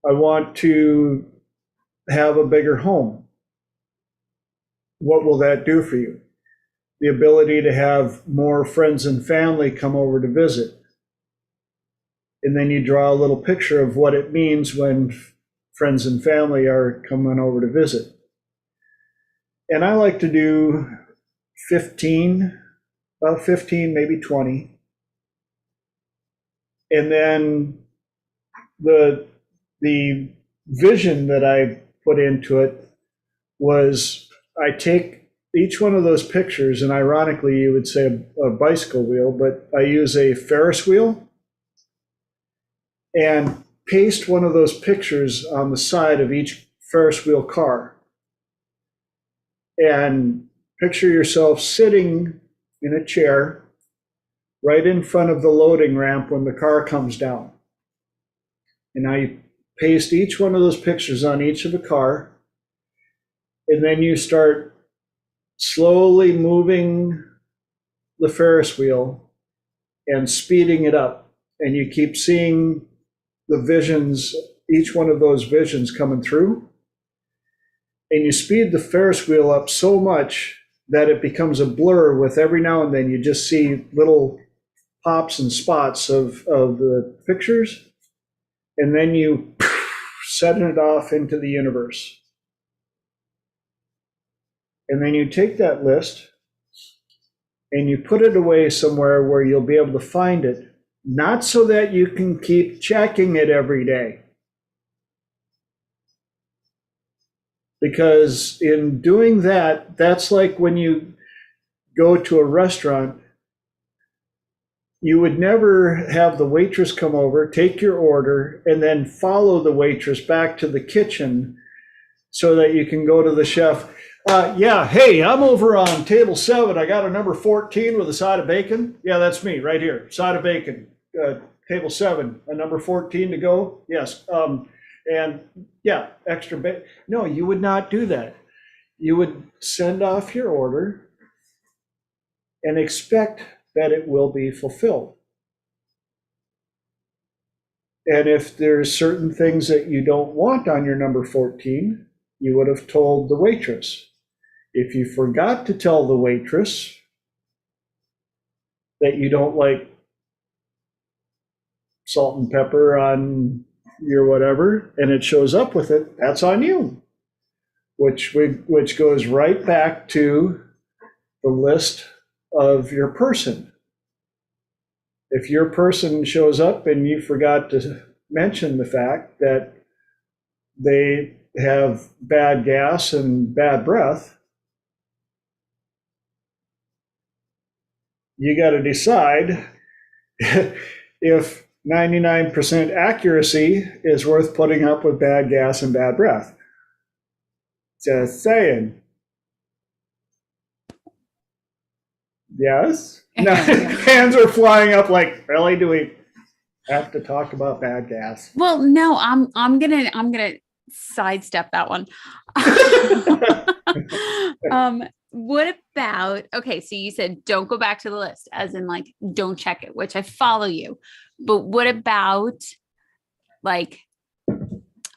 I want to have a bigger home. What will that do for you? The ability to have more friends and family come over to visit. And then you draw a little picture of what it means when friends and family are coming over to visit. And I like to do 15, about 15, maybe 20. And then the vision that I put into it was I take each one of those pictures, and ironically, you would say a bicycle wheel, but I use a Ferris wheel and paste one of those pictures on the side of each Ferris wheel car. And picture yourself sitting in a chair right in front of the loading ramp when the car comes down. And now you paste each one of those pictures on each of the car, and then you start slowly moving the Ferris wheel and speeding it up. And you keep seeing the visions, each one of those visions coming through. And you speed the Ferris wheel up so much that it becomes a blur with every now and then you just see little pops and spots of the pictures. And then you send it off into the universe. And then you take that list and you put it away somewhere where you'll be able to find it, not so that you can keep checking it every day. Because in doing that, that's like when you go to a restaurant, you would never have the waitress come over, take your order, and then follow the waitress back to the kitchen so that you can go to the chef. Yeah, hey, I'm over on table 7. I got a number 14 with a side of bacon. Yeah, that's me right here. Side of bacon. Table 7, a number 14 to go. Yes. And yeah, extra bacon. No, you would not do that. You would send off your order and expect that it will be fulfilled. And if there's certain things that you don't want on your number 14, you would have told the waitress. If you forgot to tell the waitress that you don't like salt and pepper on your whatever, and it shows up with it, that's on you. Which goes right back to the list of your person. If your person shows up and you forgot to mention the fact that they have bad gas and bad breath, you got to decide if 99% accuracy is worth putting up with bad gas and bad breath. Just saying. Yes? No, hands are flying up like, really? Do we have to talk about bad gas?
Well, no, I'm gonna sidestep that one. What about, okay, so you said don't go back to the list, as in like don't check it, which I follow you. But what about like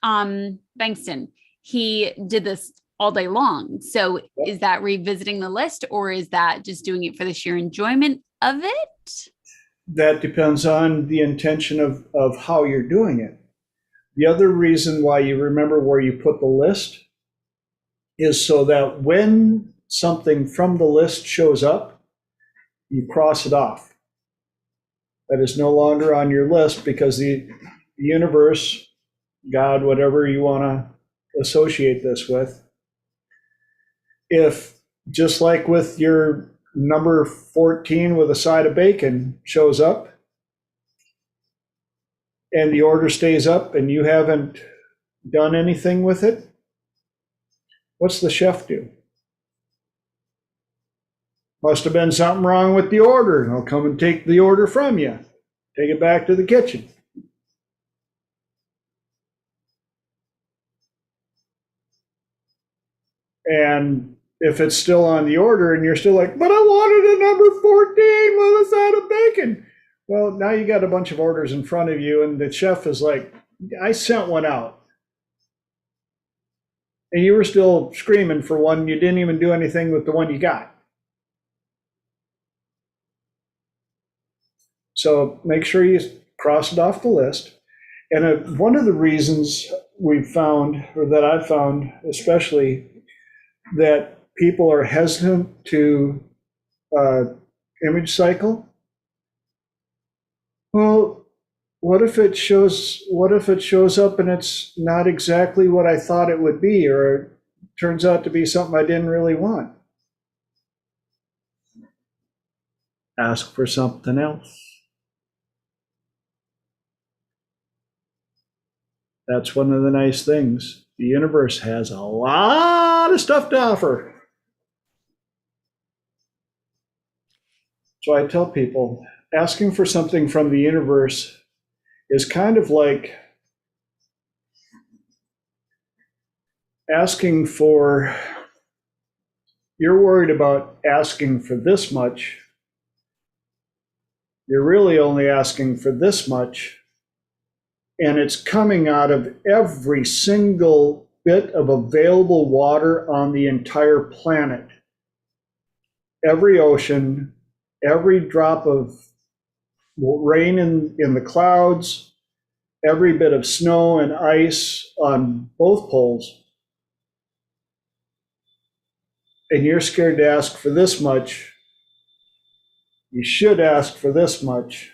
Bankston? He did this all day long. So is that revisiting the list, or is that just doing it for the sheer enjoyment of it?
That depends on the intention of how you're doing it. The other reason why you remember where you put the list is so that when something from the list shows up, you cross it off. That is no longer on your list because the universe, God, whatever you want to associate this with, if just like with your number 14 with a side of bacon shows up and the order stays up and you haven't done anything with it, what's the chef do? Must have been something wrong with the order. I'll come and take the order from you. Take it back to the kitchen. And if it's still on the order and you're still like, but I wanted a number 14 with a side of bacon. Well, now you got a bunch of orders in front of you and the chef is like, I sent one out. And you were still screaming for one. You didn't even do anything with the one you got. So make sure you cross it off the list. And one of the reasons we've found, or that I've found especially, that people are hesitant to image cycle. Well, what if it shows up and it's not exactly what I thought it would be, or it turns out to be something I didn't really want? Ask for something else. That's one of the nice things. The universe has a lot of stuff to offer. So I tell people, asking for something from the universe is kind of like asking for, you're worried about asking for this much. You're really only asking for this much. And it's coming out of every single bit of available water on the entire planet. Every ocean, every drop of rain in the clouds, every bit of snow and ice on both poles. And you're scared to ask for this much. You should ask for this much.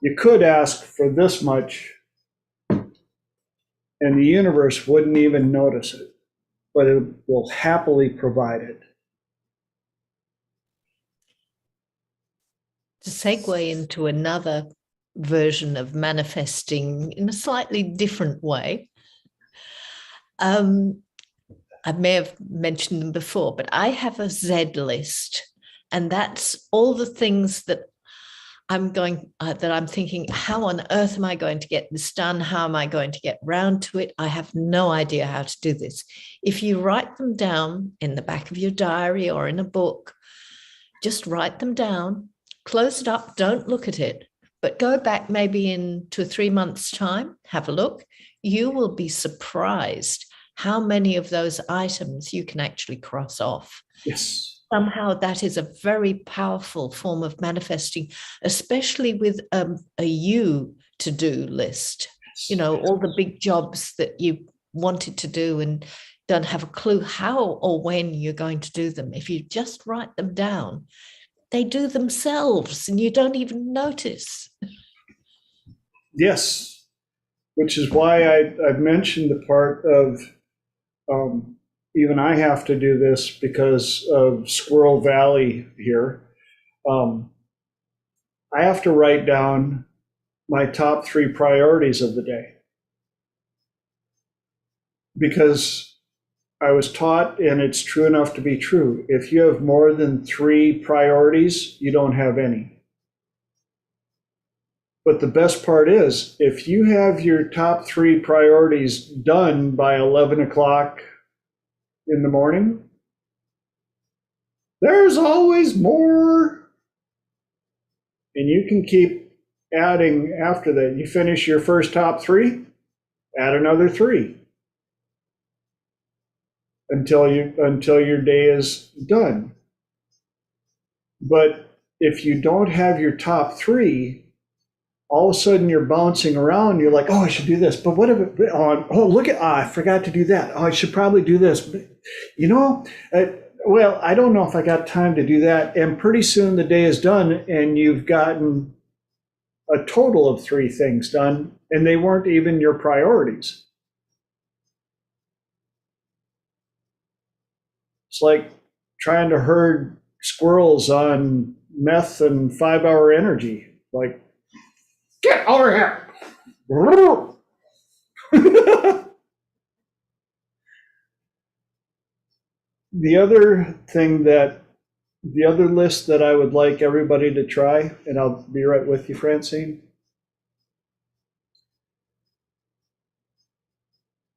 You could ask for this much, and the universe wouldn't even notice it, but it will happily provide it.
To segue into another version of manifesting in a slightly different way, I may have mentioned them before, but I have a Z list, and that's all the things that I'm thinking, how on earth am I going to get this done? How am I going to get round to it? I have no idea how to do this. If you write them down in the back of your diary or in a book, just write them down, close it up, don't look at it, but go back maybe in 2 or 3 months' time, have a look. You will be surprised how many of those items you can actually cross off.
Yes.
Somehow that is a very powerful form of manifesting, especially with a you to-do list. You know, all the big jobs that you wanted to do and don't have a clue how or when you're going to do them. If you just write them down, they do themselves and you don't even notice.
Yes, which is why I've mentioned the part of even I have to do this because of Squirrel Valley here. I have to write down my top 3 priorities of the day. Because I was taught, and it's true enough to be true, if you have more than 3 priorities, you don't have any. But the best part is, if you have your top 3 priorities done by 11 o'clock in the morning, there's always more. And you can keep adding after that. You finish your first top 3, add another 3 until your day is done. But if you don't have your top 3, all of a sudden you're bouncing around. You're like, oh, I should do this, but what if it, oh, look at, I forgot to do that. Oh, I should probably do this. But, well, I don't know if I got time to do that. And pretty soon the day is done and you've gotten a total of 3 things done, and they weren't even your priorities. It's like trying to herd squirrels on meth and 5-hour energy. Like, get over here. The other list that I would like everybody to try, and I'll be right with you, Francine.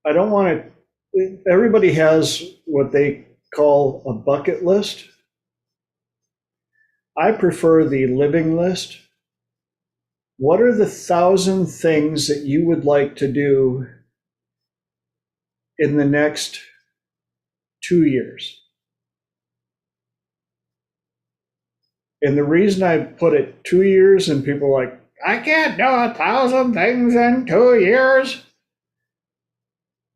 I don't want to, everybody has what they call a bucket list. I prefer the living list. what are the 1,000 things that you would like to do in the next 2 years? And the reason I put it 2 years, and people are like, I can't do 1,000 things in 2 years.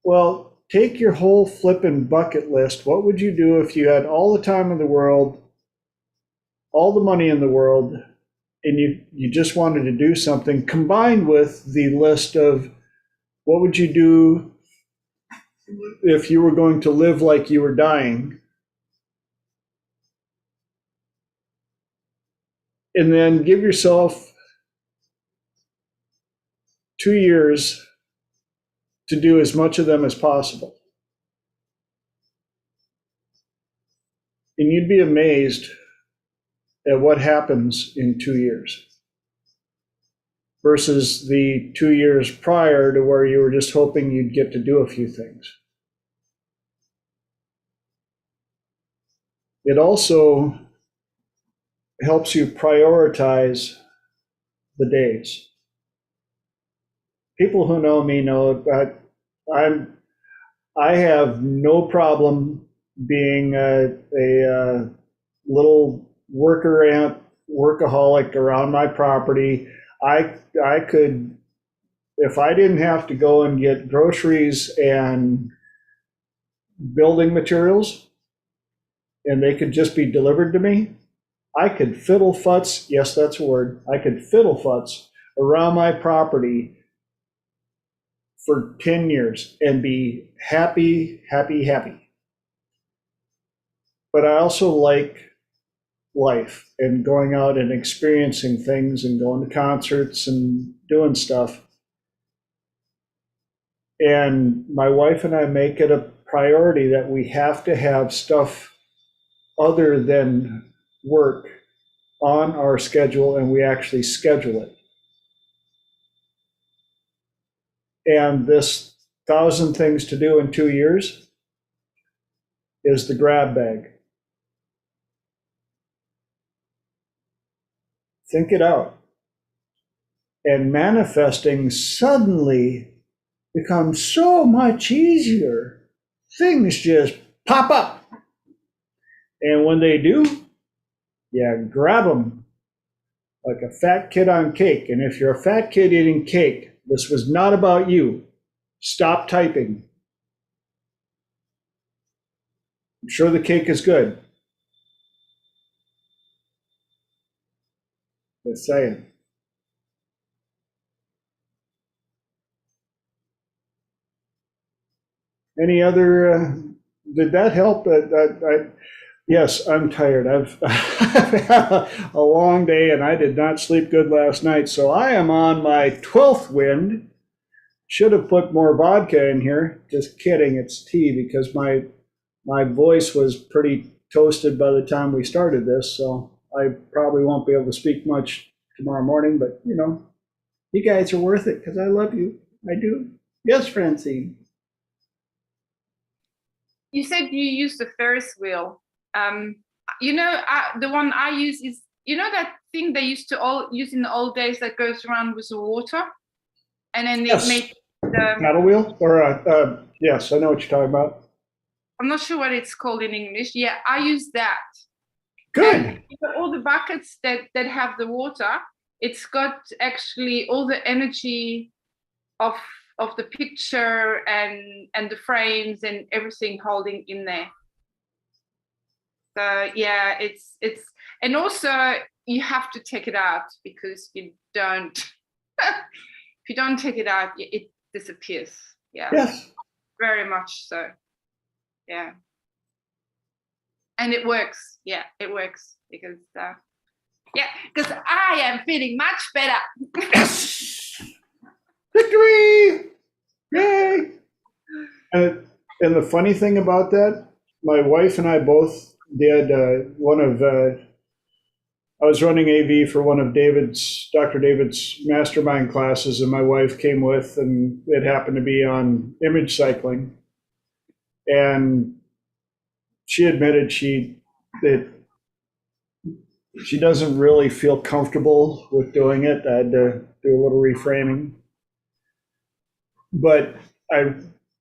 Well, take your whole flippin' bucket list. What would you do if you had all the time in the world, all the money in the world, and you just wanted to do something, combined with the list of what would you do if you were going to live like you were dying? And then give yourself 2 years to do as much of them as possible. And you'd be amazed at what happens in 2 years versus the 2 years prior to where you were just hoping you'd get to do a few things. It also helps you prioritize the days. People who know me know that I have no problem being a little worker ant, workaholic around my property. I could, if I didn't have to go and get groceries and building materials, and they could just be delivered to me, I could fiddle futz, yes, that's a word, I could fiddle futz around my property for 10 years and be happy, happy, happy. But I also like life and going out and experiencing things and going to concerts and doing stuff. And my wife and I make it a priority that we have to have stuff other than work on our schedule, and we actually schedule it. And this 1,000 things to do in 2 years is the grab bag. Think it out. And manifesting suddenly becomes so much easier. Things just pop up. And when they do, yeah, grab them like a fat kid on cake. And if you're a fat kid eating cake, this was not about you. Stop typing. I'm sure the cake is good. Just saying. Any other, did that help? Yes, I'm tired. I've had a long day and I did not sleep good last night. So I am on my 12th wind. Should have put more vodka in here. Just kidding, it's tea because my voice was pretty toasted by the time we started this. So I probably won't be able to speak much tomorrow morning, but you know, you guys are worth it because I love you. I do. Yes, Francine.
You said you use the Ferris wheel. The one I use is, that thing they used to all use in the old days that goes around with the water, and then
Yes.
they make the
Paddle wheel, or yes, I know what you're talking about.
I'm not sure what it's called in English. Yeah, I use that.
Good.
And all the buckets that have the water, it's got actually all the energy of the picture and the frames and everything holding in there. So yeah, it's and also you have to take it out because you don't if you don't take it out, it disappears. Yeah.
Yes.
Very much so. Yeah. And it works. Yeah, it works because because I am feeling much better.
Yes. Victory! Yay! And the funny thing about that, my wife and I both did I was running AV for one of Dr. David's mastermind classes, and my wife came with, and it happened to be on image cycling. And she admitted that she doesn't really feel comfortable with doing it. I had to do a little reframing. But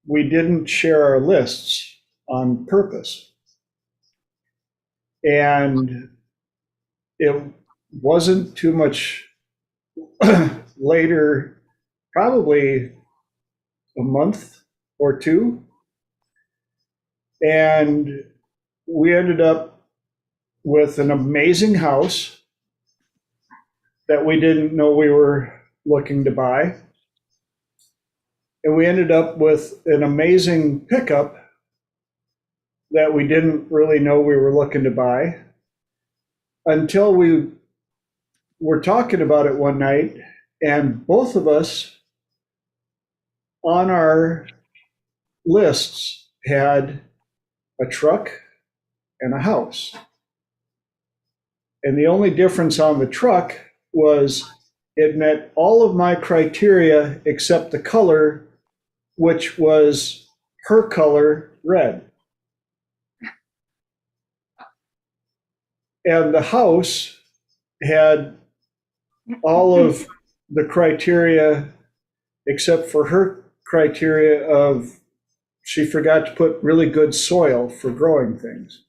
we didn't share our lists on purpose. And it wasn't too much later, probably a month or two, and we ended up with an amazing house that we didn't know we were looking to buy. And we ended up with an amazing pickup that we didn't really know we were looking to buy until we were talking about it one night, and both of us on our lists had a truck and a house. And the only difference on the truck was it met all of my criteria except the color, which was her color, red. And the house had all of the criteria except for her criteria of she forgot to put really good soil for growing things.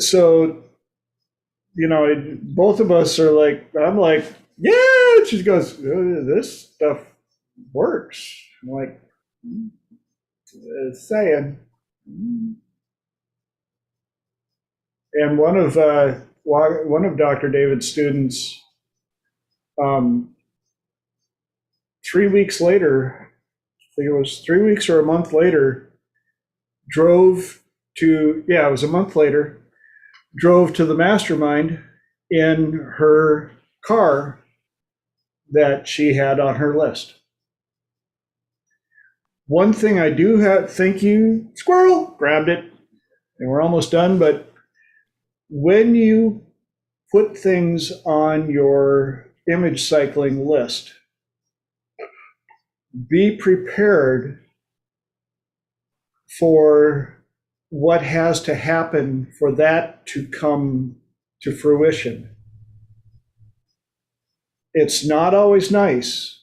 So, you know, both of us are like, I'm like, yeah, she goes, this stuff works. I'm like, saying. And one of Dr. David's students, 3 weeks later, I think it was 3 weeks or a month later, drove to the mastermind in her car that she had on her list. One thing I do have, thank you, squirrel, grabbed it, and we're almost done, but when you put things on your image cycling list, be prepared for what has to happen for that to come to fruition. It's not always nice.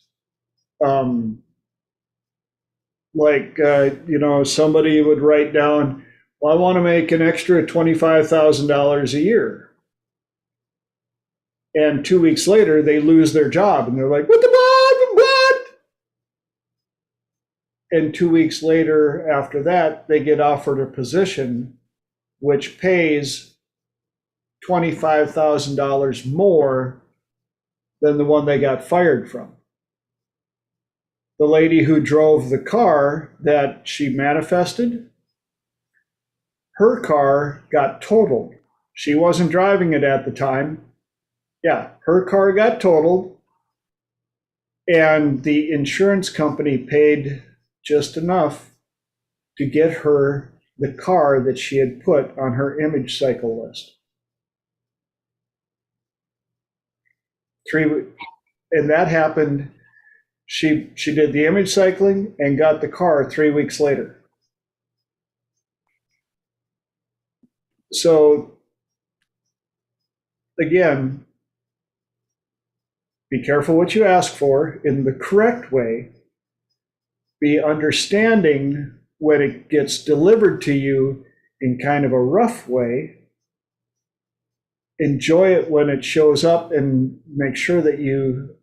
Somebody would write down, well, I want to make an extra $25,000 a year. And 2 weeks later, they lose their job and they're like, what? And 2 weeks later, after that, they get offered a position which pays $25,000 more than the one they got fired from. The lady who drove the car that she manifested, her car got totaled. She wasn't driving it at the time. Yeah, her car got totaled, and the insurance company paid just enough to get her the car that she had put on her image cycle list. And that happened. She did the image cycling and got the car 3 weeks later. So again, be careful what you ask for in the correct way. Be understanding when it gets delivered to you in kind of a rough way. Enjoy it when it shows up and make sure that you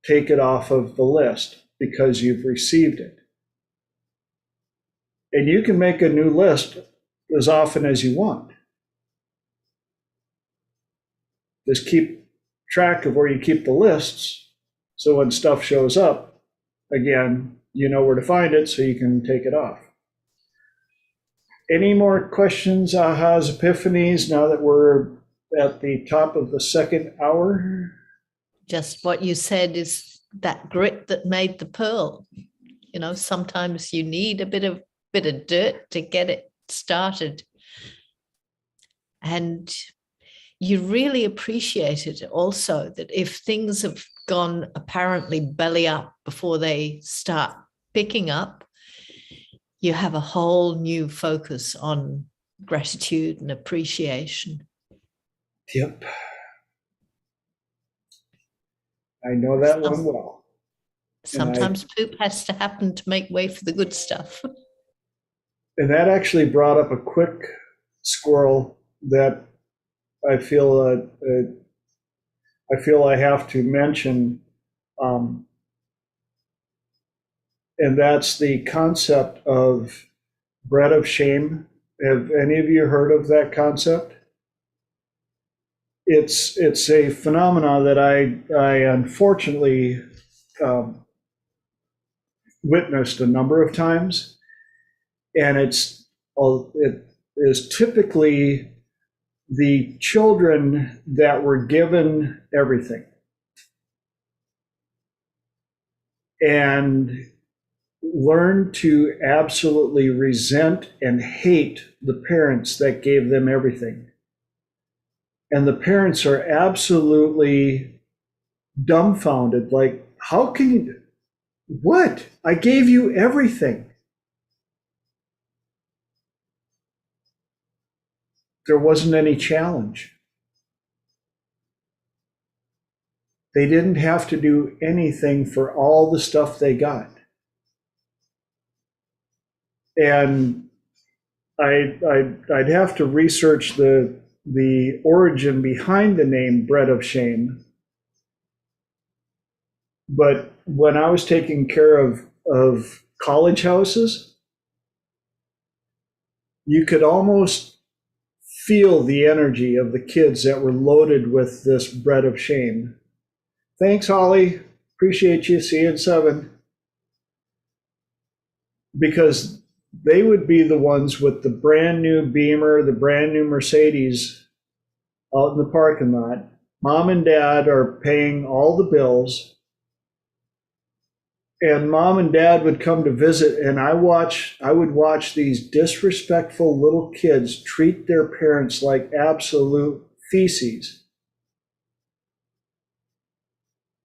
take it off of the list because you've received it. And you can make a new list as often as you want. Just keep track of where you keep the lists, so when stuff shows up, again, you know where to find it so you can take it off. Any more questions, ahas, epiphanies now that we're at the top of the second hour?
Just what you said is that grit that made the pearl. You know, sometimes you need a bit of dirt to get it started. And you really appreciate it also that if things have gone apparently belly up before they start picking up, you have a whole new focus on gratitude and appreciation.
Yep. I know that one well.
Sometimes poop has to happen to make way for the good stuff.
And that actually brought up a quick squirrel that I feel I have to mention, and that's the concept of bread of shame. Have any of you heard of that concept? It's a phenomenon that I unfortunately witnessed a number of times, and it is typically the children that were given everything and learn to absolutely resent and hate the parents that gave them everything. And the parents are absolutely dumbfounded, like, how can you, what? I gave you everything. There wasn't any challenge. They didn't have to do anything for all the stuff they got. And I'd have to research the origin behind the name bread of shame. But when I was taking care of college houses, you could almost feel the energy of the kids that were loaded with this bread of shame. Thanks, Holly. Appreciate you. See you in 7. Because they would be the ones with the brand new Beamer, the brand new Mercedes out in the parking lot. Mom and dad are paying all the bills. And mom and dad would come to visit, and I would watch these disrespectful little kids treat their parents like absolute feces.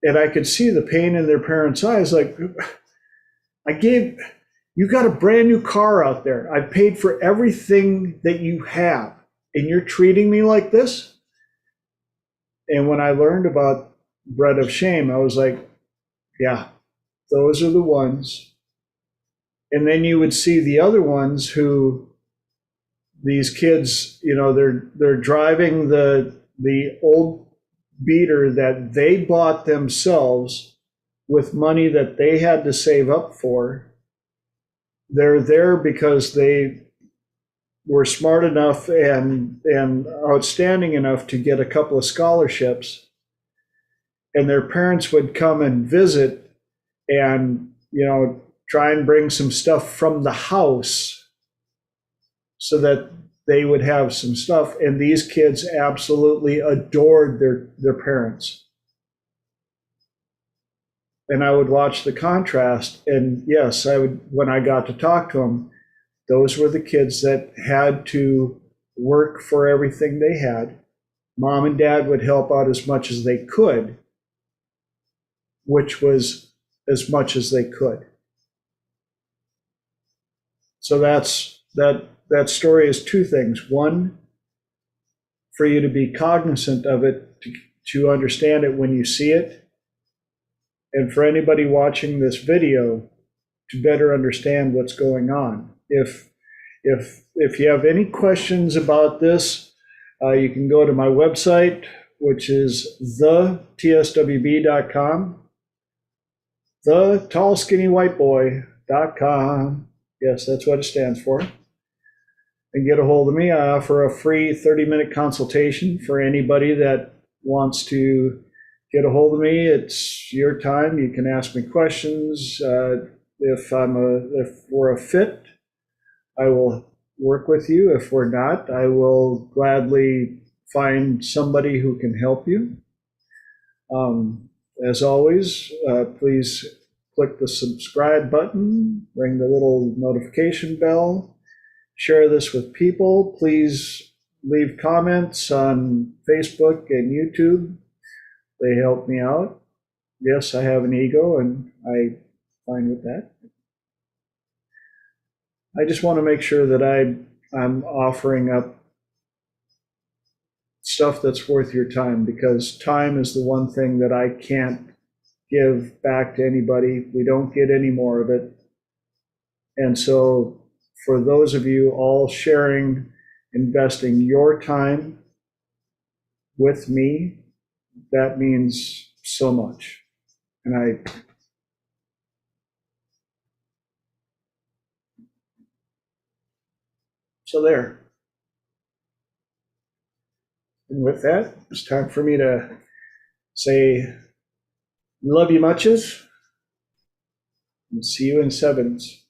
And I could see the pain in their parents' eyes, like, you got a brand new car out there. I paid for everything that you have, and you're treating me like this? And when I learned about bread of shame, I was like, yeah, those are the ones. And then you would see the other ones who, these kids, they're driving the old beater that they bought themselves with money that they had to save up for. They're there because they were smart enough and outstanding enough to get a couple of scholarships. And their parents would come and visit and, try and bring some stuff from the house so that they would have some stuff. And these kids absolutely adored their parents. And I would watch the contrast. And yes, when I got to talk to them, those were the kids that had to work for everything they had. Mom and dad would help out as much as they could, which was as much as they could. So that story is two things. One, for you to be cognizant of it, to understand it when you see it. And for anybody watching this video, to better understand what's going on. If you have any questions about this, you can go to my website, which is thetswb.com, thetallskinnywhiteboy.com. Yes, that's what it stands for. And get a hold of me. I offer a free 30-minute consultation for anybody that wants to get a hold of me. It's your time. You can ask me questions. If we're a fit, I will work with you. If we're not, I will gladly find somebody who can help you. As always, please click the subscribe button, ring the little notification bell, share this with people. Please leave comments on Facebook and YouTube. They help me out. Yes, I have an ego, and I'm fine with that. I just want to make sure that I'm offering up stuff that's worth your time, because time is the one thing that I can't give back to anybody. We don't get any more of it. And so for those of you all sharing, investing your time with me, that means so much. And so there. And with that, it's time for me to say, love you muches, and see you in sevens.